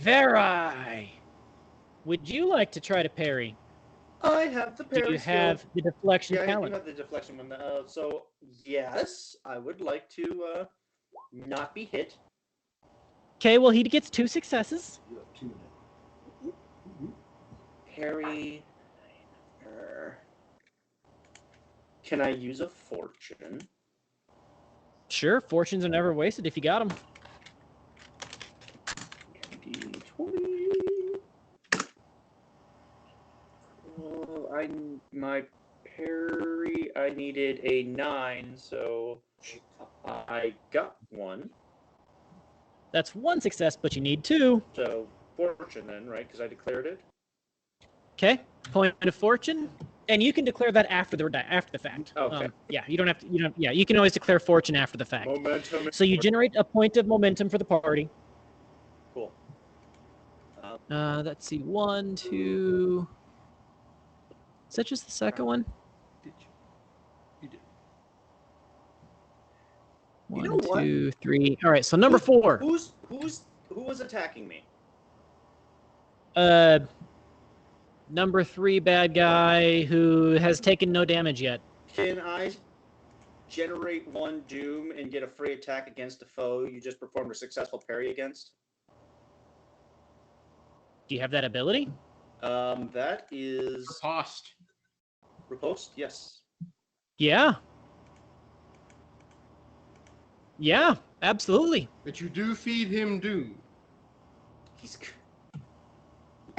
Verai. Would you like to try to parry? I have the Do parry you skill. have the deflection Yeah, I do talent? have the deflection one. So yes, I would like to not be hit. Okay, well, he gets 2 successes. You have 2 now. Parry. Can I use a fortune? Sure, fortunes are never wasted if you got them. D20. My parry. I needed a 9, so I got 1. That's 1 success, but you need 2. So fortune then, right? Because I declared it. Okay, point of fortune, and you can declare that after the fact. Okay. Yeah, you don't have to. You can always declare fortune after the fact. Momentum. So you generate a point of momentum for the party. Cool. Let's see, 1, 2. Is that just the second one? Did you? You did. One, You know what? 2, 3. All right, so number 4. Who was attacking me? Number 3 bad guy who has taken no damage yet. Can I generate 1 doom and get a free attack against a foe you just performed a successful parry against? Do you have that ability? That is Riposte. riposte. Yes. Yeah. Yeah, absolutely. But you do feed him doom. He's.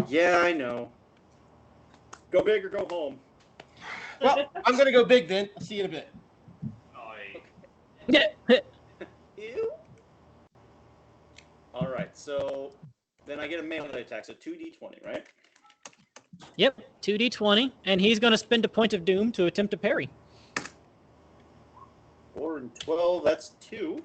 Yeah, I know. Go big or go home. Well, I'm gonna go big then. I'll see you in a bit. Ew. All right, so then I get a melee attack, so 2d20, right? Yep, 2d20, and he's going to spend a point of doom to attempt to parry. 4 and 12, that's 2.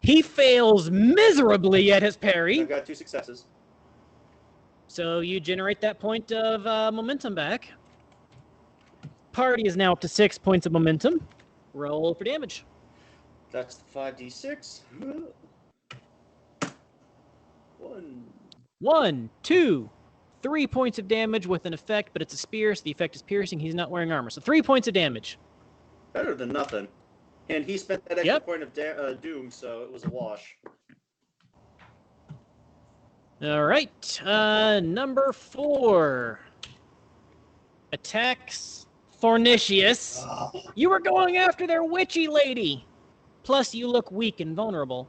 He fails miserably at his parry, I've got 2 successes. so you generate that point of momentum back. Party is now up to 6 points of momentum. Roll for damage. That's the 5d6. 1. 1, 2, 3 points of damage with an effect, but it's a spear, so the effect is piercing. He's not wearing armor, so 3 points of damage. Better than nothing. And he spent that extra Yep. point of doom, so it was a wash. All right, number 4 attacks Thornicius. You were going after their witchy lady. Plus, you look weak and vulnerable.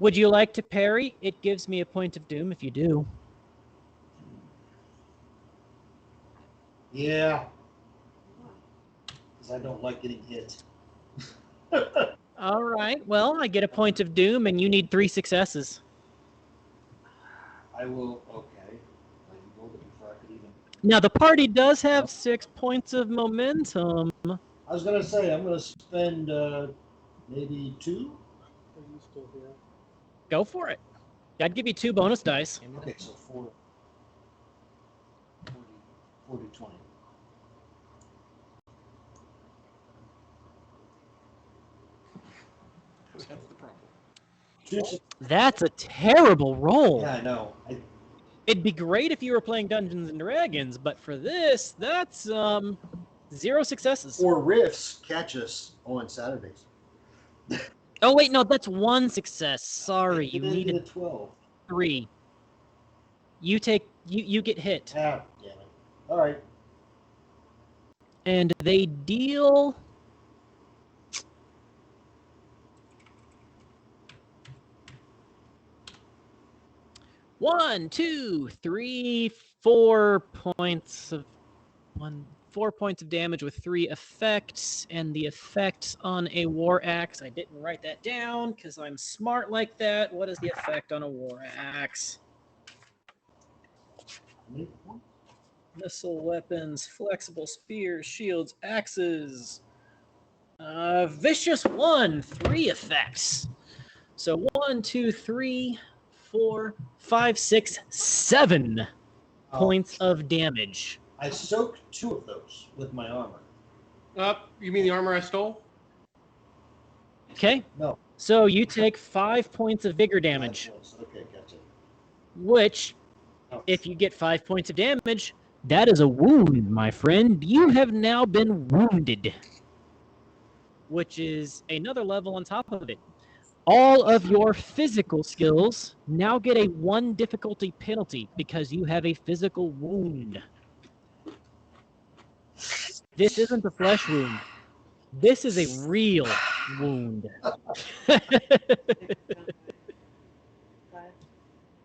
Would you like to parry? It gives me a point of doom if you do. Yeah. Because I don't like getting hit. All right, well, I get a point of doom, and you need 3 successes. I will. Okay. I rolled it before I could even. Now, the party does have 6 points of momentum. I was gonna say I'm gonna spend maybe 2. Are you still here? Go for it. I'd give you 2 bonus dice. Okay, so 4. 40, 20. That's the problem. That's a terrible roll. Yeah, I know. It'd be great if you were playing Dungeons and Dragons, but for this, that's 0 successes. Or riffs catch us on Saturdays. Oh wait, no, that's 1 success. Sorry, you It ended needed at 12. 3. You get hit, Ah, damn it. All right. and they deal. One, 2, 3, 4 points of 4 points of damage with 3 effects, and the effects on a war axe. I didn't write that down because I'm smart like that. What is the effect on a war axe? Missile weapons, flexible spears, shields, axes. Vicious 1, 3 effects. So 1, 2, 3, 4, 5, 6, 7 points of damage. I soaked 2 of those with my armor. You mean the armor I stole? Okay? No. So you take 5 points of vigor damage, Okay, gotcha. which, Oh. if you get 5 points of damage, that is a wound, my friend. You have now been wounded, which is another level on top of it. All of your physical skills now get a 1 difficulty penalty because you have a physical wound. This isn't a flesh wound. This is a real wound.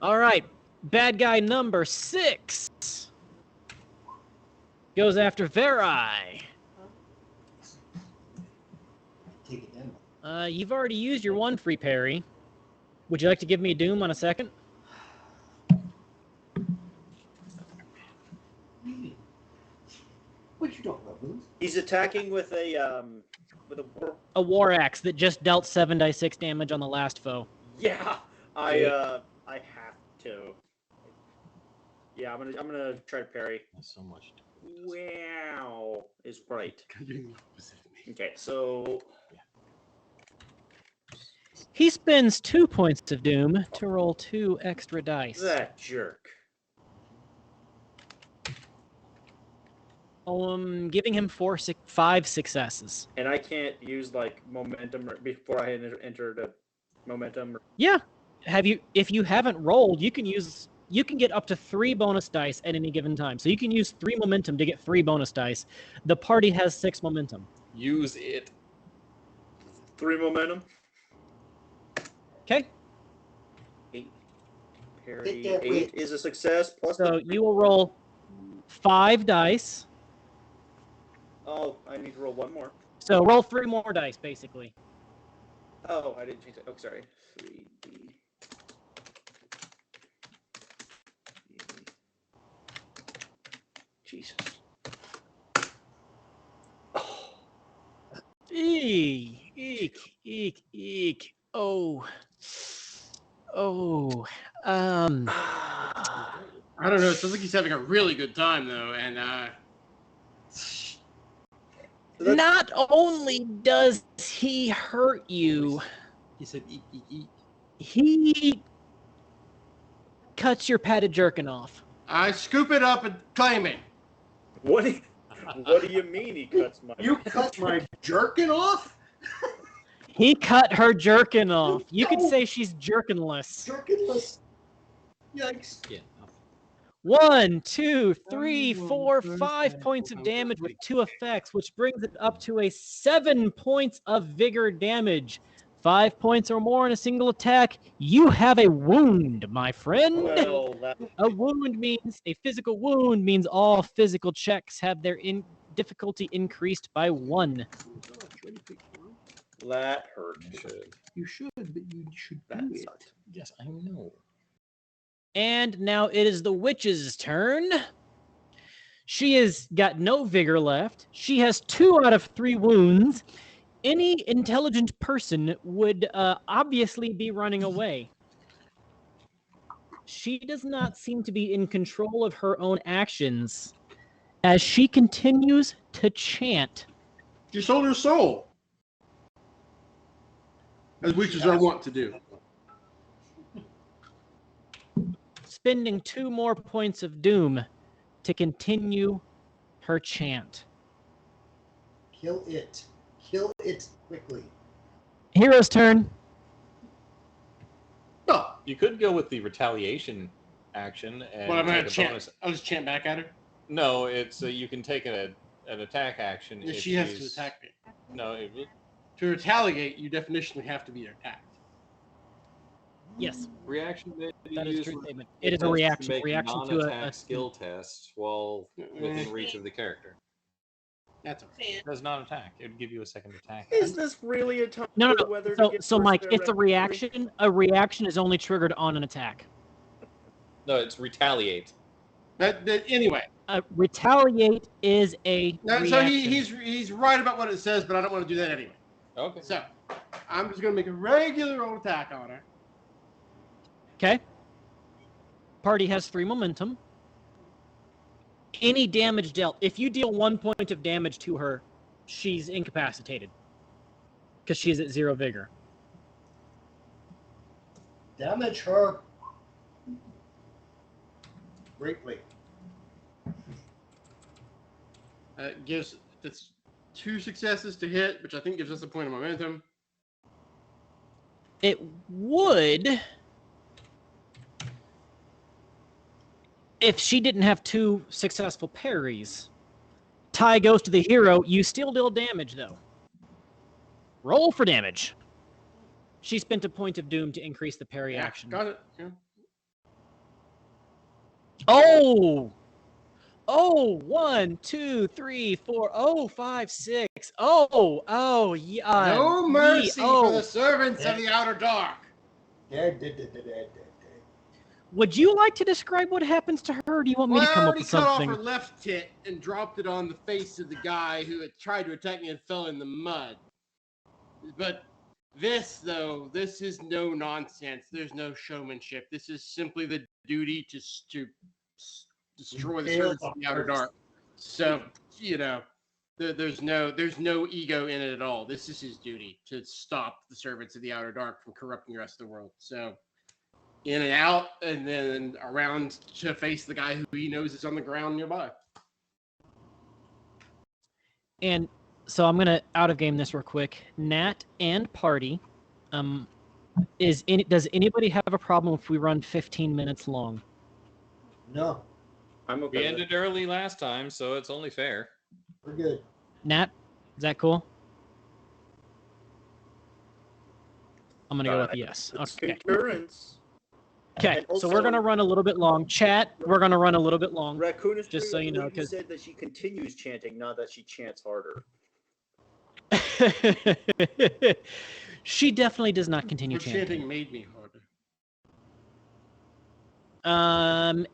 All right. Bad guy number 6 goes after Verai. Take it in. You've already used your 1 free parry. Would you like to give me a doom on a second? What you talking about, Booth? He's attacking with a A war axe that just dealt 7d6 damage on the last foe. Yeah, I have to. Yeah, I'm gonna try to parry. So much. Wow, is right. Okay, so He spends 2 points of doom to roll 2 extra dice. that jerk. Giving him 5 successes. And I can't use like momentum before I enter the momentum. Yeah. If you haven't rolled, you can get up to 3 bonus dice at any given time. So you can use 3 momentum to get 3 bonus dice. The party has 6 momentum. Use it. 3 momentum. Okay. 8 parry. Hit that 8 weight. is a success. Plus So the you will roll 5 dice. Oh, I need to roll 1 more. So roll 3 more dice, basically. Oh, I didn't change that. Oh, sorry. 3D. Jesus. Oh. Eek. Oh. I don't know. It sounds like he's having a really good time though, and Not only does he hurt you, he said eek eek eek. he cuts your padded jerkin off. I scoop it up and claim it. What do you mean he cuts my... You cut my jerkin off? He cut her jerkin off. You could say she's jerkinless. Jerkinless. Yikes. Yeah. 1, 2, 3, 4, 5 points of damage with 2 effects, which brings it up to a 7 points of vigor damage. 5 points or more in a single attack. You have a wound, my friend. Well, that... A physical wound means all physical checks have their difficulty increased by 1. that hurt. You should, but you should That do it. sucked. Yes, I know. And now it is the witch's turn. She has got no vigor left. She has 2 out of 3 wounds. Any intelligent person would obviously be running away. She does not seem to be in control of her own actions as she continues to chant. You sold her soul, as witches are wont to do. Spending 2 more points of doom to continue her chant. Kill it. Kill it quickly. Hero's turn. Oh, You could go with the retaliation action and well, I'm gonna take a chant. bonus. I'll just chant back at her. No, it's you can take an attack action. Yeah, if she has to she's- attack me. No, To retaliate, you definitionally have to be attacked. Yes, Reaction that you that is a use true with statement. It is a tests to reaction. make Reaction to non-attack a skill tests while within reach of the character. That's all right. Fan. It does not attack. It would give you a second attack. Is this really a time No, no, for no. weather to So, get so worse Mike, there, it's a Raccoon? reaction. A reaction is only triggered on an attack. No, it's retaliate. Anyway, Retaliate is a so reaction. he's right about what it says, but I don't want to do that anyway. Okay. So I'm just gonna make a regular old attack on her. Okay. Party has 3 momentum. Any damage dealt, if you deal 1 point of damage to her, she's incapacitated because she's at 0 vigor. Damage her greatly. Gives it's 2 successes to hit, which I think gives us a point of momentum. It would if she didn't have 2 successful parries. Tie goes to the hero. You still deal damage, though. Roll for damage. She spent a point of doom to increase the parry Yeah, action. got it. Yeah. Oh! Oh, 1, 2, 3, 4, oh, 5, 6. Oh, yeah. No mercy for the oh. servants of the outer dark. Dead. Would you like to describe what happens to her, or do you want me Well, to I come up already with cut something? off her left tit and dropped it on the face of the guy who had tried to attack me and fell in the mud. But this, though, this is no nonsense. There's no showmanship. This is simply the duty to destroy the servants of the outer dark. So, there's no ego in it at all. This is his duty to stop the servants of the outer dark from corrupting the rest of the world. So, in and out, and then around to face the guy who he knows is on the ground nearby. And so I'm gonna out of game this real quick. Nat and Party, does anybody have a problem if we run 15 minutes long? No, I'm okay. We with it. ended early last time, so it's only fair. we're good. Nat, is that cool? I'm gonna go with yes. It's Okay. concurrence. Okay. And So we're gonna also- run a little bit long. Chat, we're gonna run a little bit long. Raccoon is Just so you know, 'cause- said that she continues chanting, not that she chants harder. She definitely does not continue Her chanting. chanting made me harder.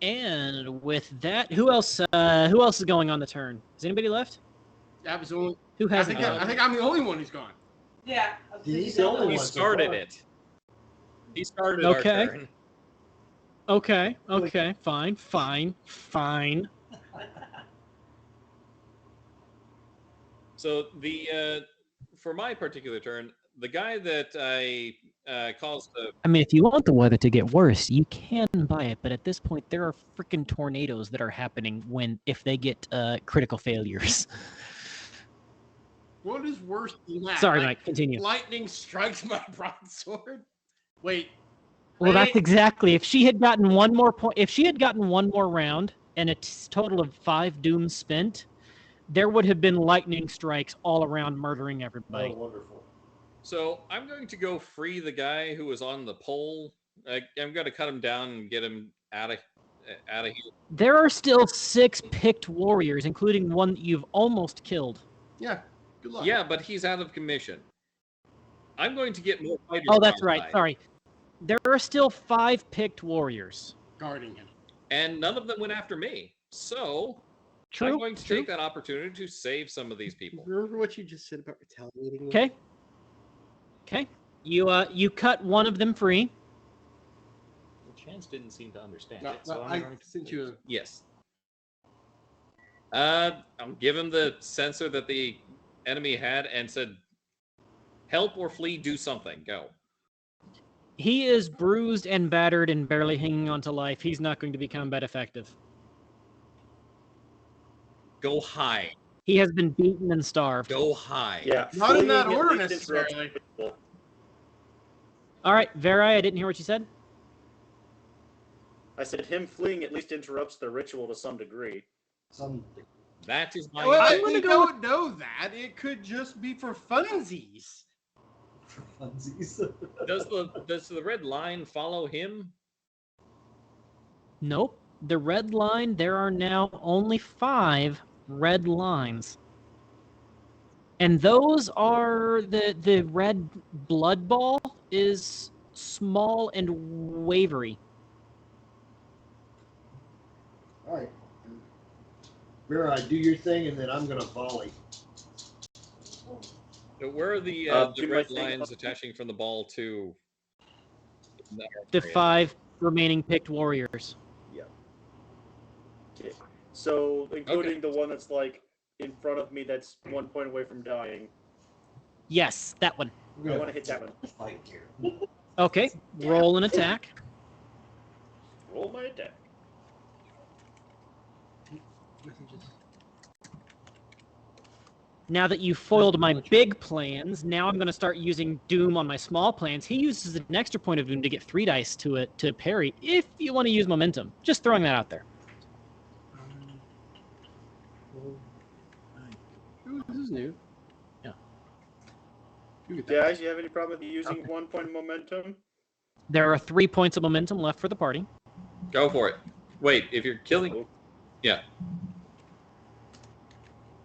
And with that, who else is going on the turn? Is anybody left? That was the only. Who I hasn't think, gone? I think I'm the only one who's gone. Yeah. He's the only He one. started it. He started our Okay. turn. Okay, fine. So for my particular turn, the guy that I caused the I mean, if you want the weather to get worse, you can buy it, but at this point, there are freaking tornadoes that are happening if they get critical failures. What is worse than that? Sorry, Like, Mike, continue. lightning strikes my broadsword. Wait. Well, that's Wait. exactly. If she had gotten one more point, if she had gotten one more round and a total of 5 dooms spent, there would have been lightning strikes all around, murdering everybody. Oh, wonderful. So I'm going to go free the guy who was on the pole. I'm going to cut him down and get him out of here. There are still 6 picked warriors, including one that you've almost killed. Yeah. Good luck. Yeah, but he's out of commission. I'm going to get more fighters. Oh, that's on right. side. Sorry. There are still 5 picked warriors. Guarding him. And none of them went after me. So True. I'm going to take that opportunity to save some of these people. Remember what you just said about retaliating? Okay. Okay. You cut one of them free. The Chance didn't seem to understand No, it, so I'm I going to sent you a. Yes. I'll give him the sensor that the enemy had and said, help or flee, do something. Go. He is bruised and battered and barely hanging on to life. He's not going to be combat effective. Go high. He has been beaten and starved. Go high. Yeah. Not in that fleeing at order least interrupts necessarily. people. All right, Verai, I didn't hear what you said. I said him fleeing at least interrupts the ritual to some degree. That is my Well, I'm intent. gonna we go don't know that. It could just be for funsies. For funsies. Does the red line follow him? Nope. The red line, there are now only 5 red lines. And those are the red blood ball is small and wavery. All right. Mira, do your thing, and then I'm gonna volley. Where are the do my red thing lines up. attaching from the ball to The 5 remaining picked warriors. Okay. So, including the one that's like in front of me that's 1 point away from dying. Yes, that one. I want to hit that one. Fight here. Okay, roll an attack. Roll my attack. Now that you foiled my big plans, now I'm going to start using Doom on my small plans. He uses an extra point of Doom to get 3 dice to it to parry if you want to use momentum. Just throwing that out there. Ooh, this is new. Yeah. You get that. Guys, you have any problem with using 1 point momentum? There are 3 points of momentum left for the party. Go for it. Wait, if you're killing, Oh. yeah.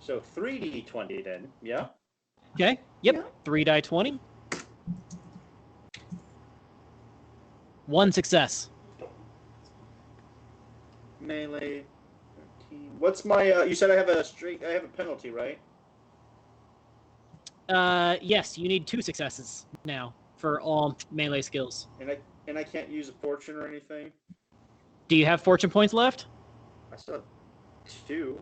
So 3d20 then, yeah? Okay. Yep. Yeah. 3 die 20. 1 success. Melee. 13. What's my? You said I have a penalty, right? Yes, you need 2 successes now for all melee skills. And I can't use a fortune or anything. Do you have fortune points left? I still have 2.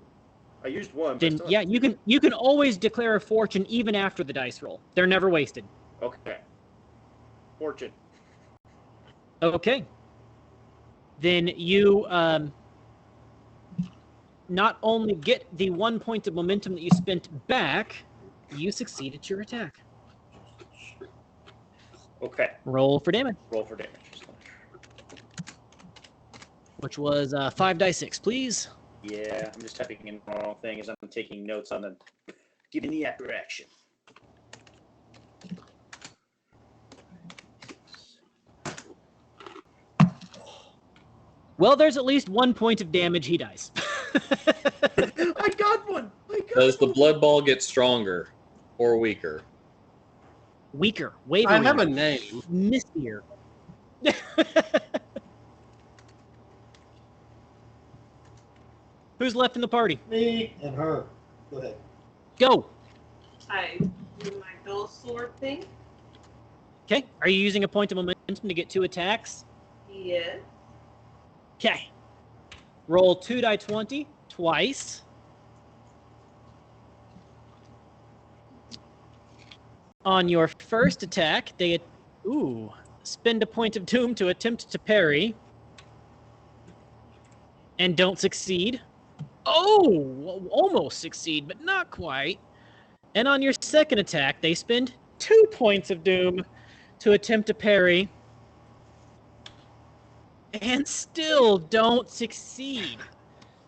I used 1. But I Then still yeah, have you can always declare a fortune even after the dice roll. They're never wasted. Okay. Fortune. Okay. Then you not only get the 1 point of momentum that you spent back, you succeed at your attack. Okay. Roll for damage, Roll for damage. which was 5 die 6, please. Yeah, I'm just typing in the wrong thing as I'm taking notes on giving the after action. Well, there's at least 1 point of damage he dies. I got one. Does the blood ball get stronger or weaker? Weaker, wavering. I have a name. Mistier. Who's left in the party? Me and her. Go ahead. Go. I do my dual sword thing. Okay. Are you using a point of momentum to get 2 attacks? Yes. Okay. Roll 2 die 20 twice. On your first attack, they spend a point of doom to attempt to parry. And don't succeed. Oh, almost succeed, but not quite. And on your second attack, they spend 2 points of doom to attempt to parry. And still don't succeed.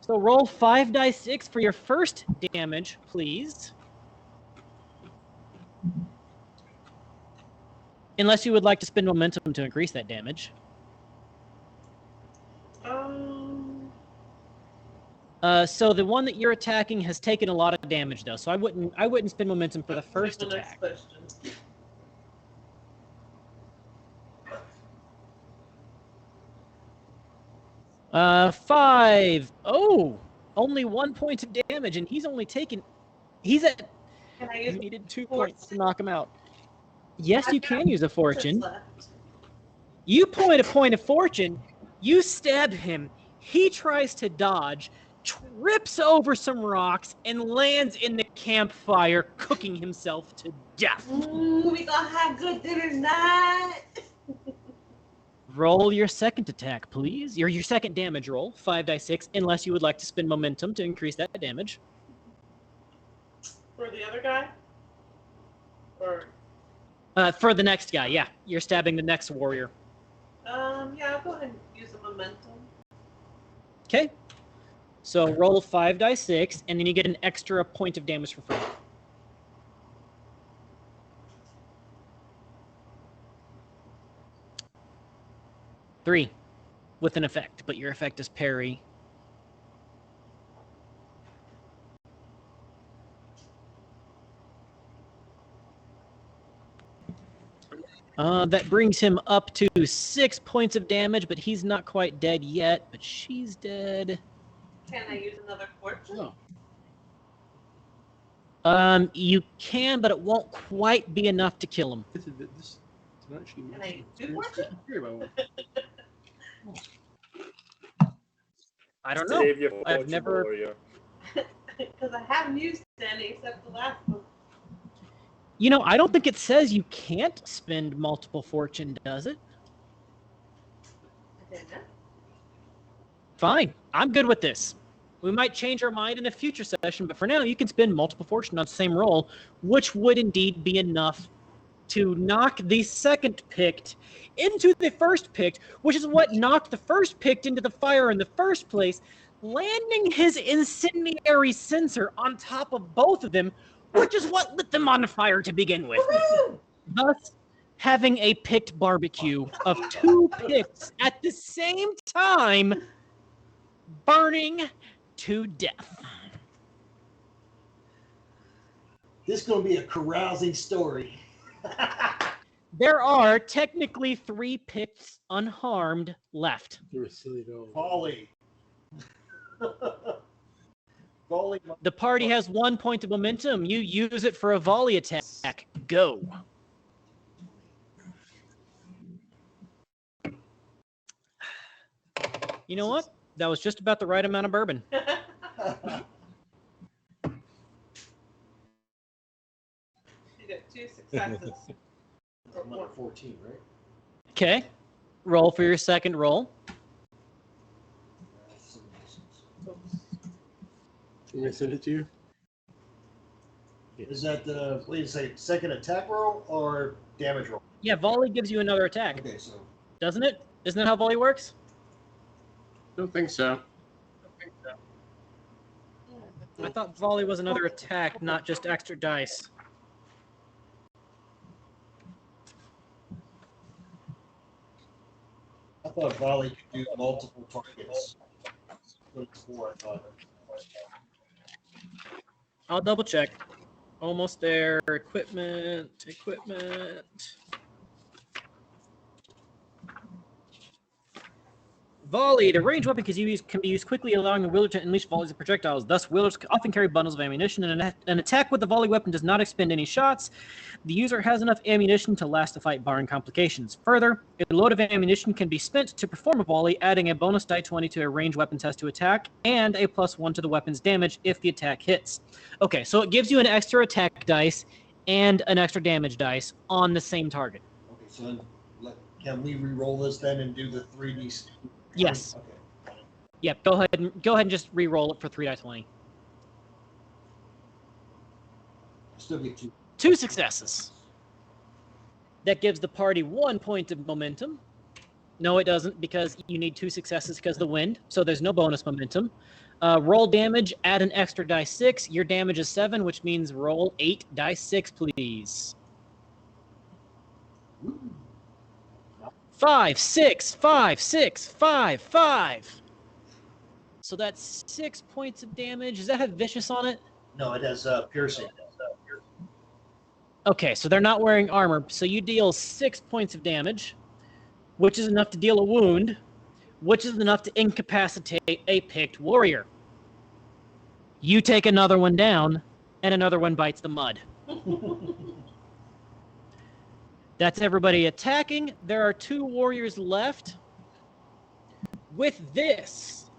So roll 5 die 6 for your first damage, please. Unless you would like to spend momentum to increase that damage. So the one that you're attacking has taken a lot of damage, though. So I wouldn't spend momentum for the first The next attack. question. 5. Oh, only 1 point of damage, and he's only taken. He's at. Can I You use needed 2 fortune? points to knock him out. Yes, you I've got can use a fortune. left. You point a point of fortune. You stab him. He tries to dodge, trips over some rocks, and lands in the campfire, cooking himself to death. We gonna have good dinner tonight. Roll your second attack, please. Your second damage roll, 5 die 6, unless you would like to spend momentum to increase that damage. For the other guy? Or For the next guy, yeah. You're stabbing the next warrior. yeah, I'll go ahead and use the momentum. Okay. So roll 5 die 6, and then you get an extra point of damage for free. Three, with an effect, but your effect is parry. That brings him up to 6 points of damage, but he's not quite dead yet. But she's dead. Can I use another fortune? No. You can, but it won't quite be enough to kill him. Can I do fortune? I don't know. Save your I've fortune, never- warrior. Because I haven't used any except the last one. You know, I don't think it says you can't spend multiple fortune, does it? I didn't know. Fine. I'm good with this. We might change our mind in a future session, but for now, you can spend multiple fortune on the same roll, which would indeed be enough to knock the second picked into the first picked, which is what knocked the first picked into the fire in the first place, landing his incendiary sensor on top of both of them, which is what lit them on fire to begin with. Thus, having a picked barbecue of 2 picks at the same time, burning to death. This is going to be a carousing story. There are technically 3 picks unharmed left. You're a silly dog. Volley. Volley. The party has 1 point of momentum. You use it for a volley attack. Go. You know what? That was just about the right amount of bourbon. You got 2 successes. I'm under 14, right? Okay. Roll for your second roll. Can I send it to you? Is that the, what do you say, second attack roll or damage roll? Yeah, volley gives you another attack, Okay, so doesn't it? Isn't that how volley works? Don't think so. I thought volley was another attack, not just extra dice. I thought volley could do multiple targets. But it's 4, I thought. I'll double check. Almost there. Equipment. Volley. The ranged weapon can be used quickly, allowing the wielder to unleash volleys of projectiles. Thus, wielders often carry bundles of ammunition, and an attack with the volley weapon does not expend any shots. The user has enough ammunition to last the fight, barring complications. Further, a load of ammunition can be spent to perform a volley, adding a bonus die 20 to a ranged weapon test to attack, and a +1 to the weapon's damage if the attack hits. Okay, so it gives you an extra attack dice and an extra damage dice on the same target. Okay, so then can we re-roll this then and do the 3d? Yes. Okay. Yep. Go ahead and just re-roll it for 3 die 20. Still get 2. 2 successes. That gives the party 1 point of momentum. No, it doesn't, because you need 2 successes because of the wind, so there's no bonus momentum. Roll damage, add an extra die 6. Your damage is 7, which means roll 8 die 6, please. 5, 6, 5, 6, 5, 5. So that's 6 points of damage. Does that have vicious on it? No, it has piercing. Okay, so they're not wearing armor. So you deal 6 points of damage, which is enough to deal a wound, which is enough to incapacitate a picked warrior. You take another one down, and another one bites the mud. That's everybody attacking. There are 2 warriors left. With this,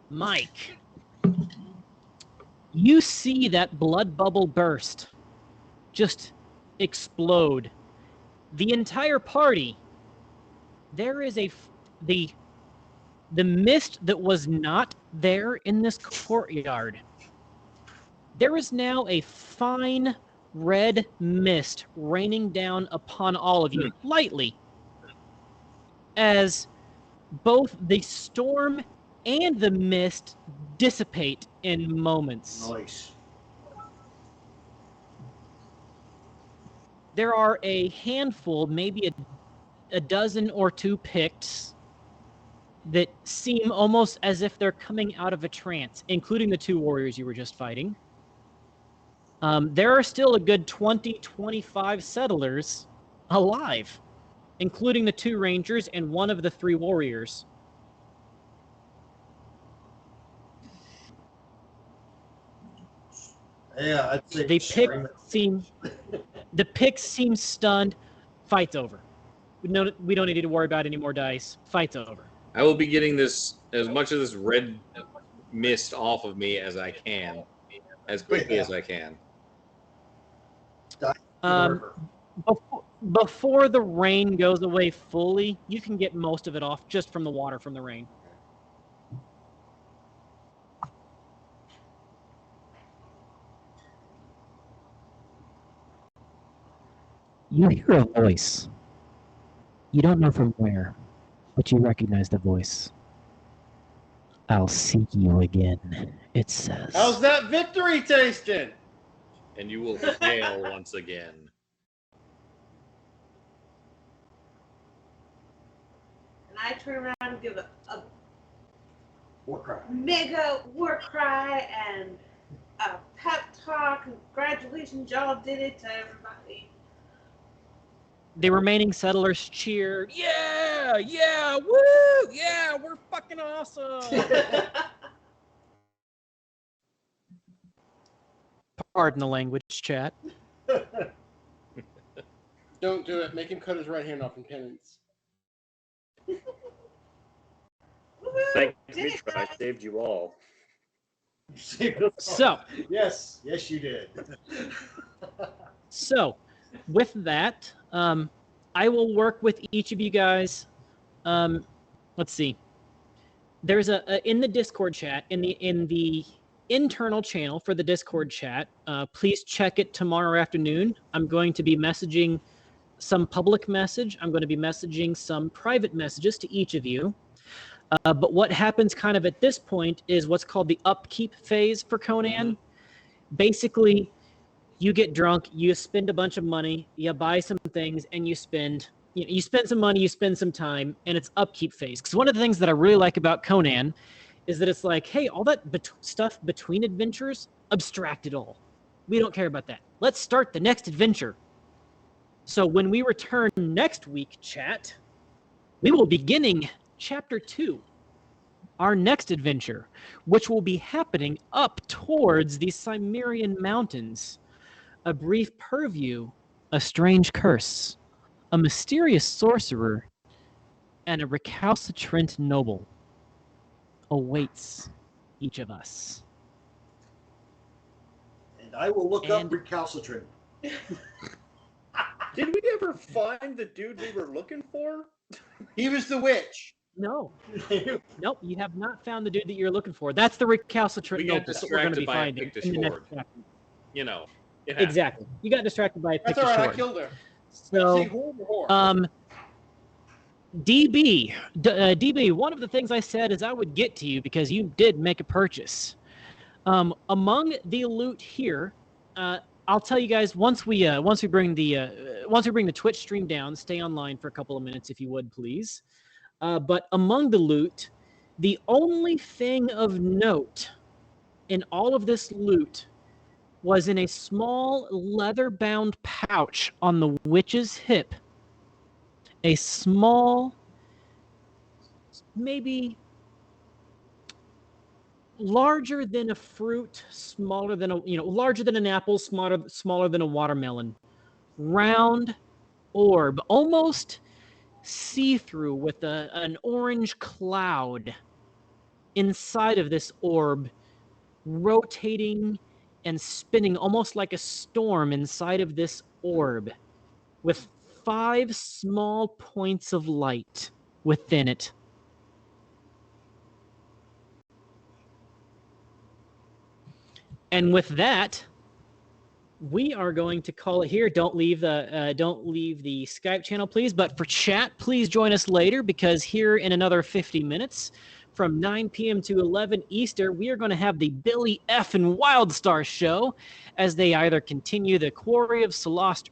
Mike, you see that blood bubble burst, just explode. The entire party, there is the mist that was not there in this courtyard. There is now a fine red mist raining down upon all of you, lightly, as both the storm and the mist dissipate in moments. Nice. There are a handful, maybe a dozen or 2 picts that seem almost as if they're coming out of a trance, including the 2 warriors you were just fighting. There are still a good 20, 25 settlers alive. including the 2 rangers and 1 of the 3 warriors. Yeah, I'd say The scream Picts seem stunned. Fight's over. We don't need to worry about any more dice. Fight's over. I will be getting this as much of this red mist off of me as I can, as quickly as I can. Before the rain goes away fully, you can get most of it off just from the water from the rain. You hear a voice. You don't know from where, but you recognize the voice. I'll seek you again, it says. How's that victory tasting? And you will fail once again. And I turn around and give a war cry. mega war cry and a pep talk. Congratulations, y'all did it to everybody. The remaining settlers cheer. Yeah, yeah, woo, yeah, we're fucking awesome. Pardon the language, chat. Don't do it. Make him cut his right hand off in penance. Thank Did you, it, I guys. saved you all. So, yes, you did. So, with that, I will work with each of you guys. Let's see. There's in the Discord chat, in the internal channel for the Discord chat. Please check it tomorrow afternoon. I'm going to be messaging some public message. I'm going to be messaging some private messages to each of you. But what happens kind of at this point is what's called the upkeep phase for Conan. Basically, you get drunk, you spend a bunch of money, you buy some things, and you spend some money, you spend some time, and it's upkeep phase. Because one of the things that I really like about Conan is that it's like, hey, all that stuff between adventures, abstract it all. We don't care about that. Let's start the next adventure. So when we return next week, chat, we will be beginning Chapter 2, our next adventure, which will be happening up towards the Cimmerian Mountains. A brief purview, a strange curse, a mysterious sorcerer, and a recalcitrant noble awaits each of us. And I will look up recalcitrant. Did we ever find the dude we were looking for? He was the witch. No. Nope, you have not found the dude that you're looking for. That's the recalcitrant We got noble that we're going to distracted be by a finding Pictish in the next horde. chapter. You know. It happens. Exactly. You got distracted by a That's Pictish all right. I horde. killed her. So, Say whore. DB, one of the things I said is I would get to you because you did make a purchase. Among the loot here, I'll tell you guys once we bring the Twitch stream down. Stay online for a couple of minutes if you would, please. But among the loot, the only thing of note in all of this loot was in a small leather-bound pouch on the witch's hip. A small, maybe larger than a fruit, smaller than larger than an apple, smaller than a watermelon, round orb, almost see-through with an orange cloud inside of this orb, rotating and spinning almost like a storm inside of this orb, with 5 small points of light within it. And with that, we are going to call it here. Don't leave the Skype channel, please. But for chat, please join us later, because here in another 50 minutes, from 9 p.m. to 11 Eastern, we are going to have the Billy F. and Wildstar show as they either continue the Quarry of Solastra,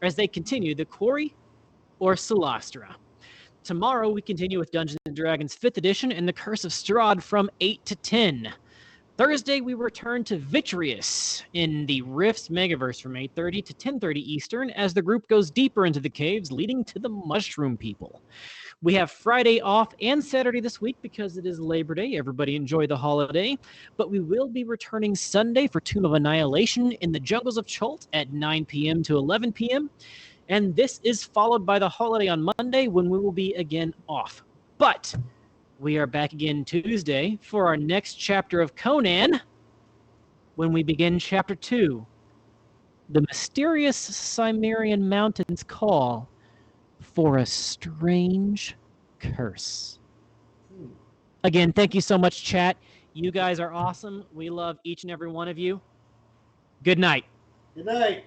or Solastra. Tomorrow, we continue with Dungeons & Dragons 5th edition and the Curse of Strahd from 8 to 10. Thursday, we return to Vitreous in the Rifts Megaverse from 8:30 to 10:30 Eastern as the group goes deeper into the caves leading to the Mushroom People. We have Friday off and Saturday this week because it is Labor Day. Everybody enjoy the holiday. But we will be returning Sunday for Tomb of Annihilation in the Jungles of Chult at 9 p.m. to 11 p.m. And this is followed by the holiday on Monday when we will be again off. But we are back again Tuesday for our next chapter of Conan when we begin Chapter 2, The Mysterious Cimmerian Mountains Call for a Strange Curse. Again, thank you so much, chat. You guys are awesome. We love each and every one of you. Good night. Good night.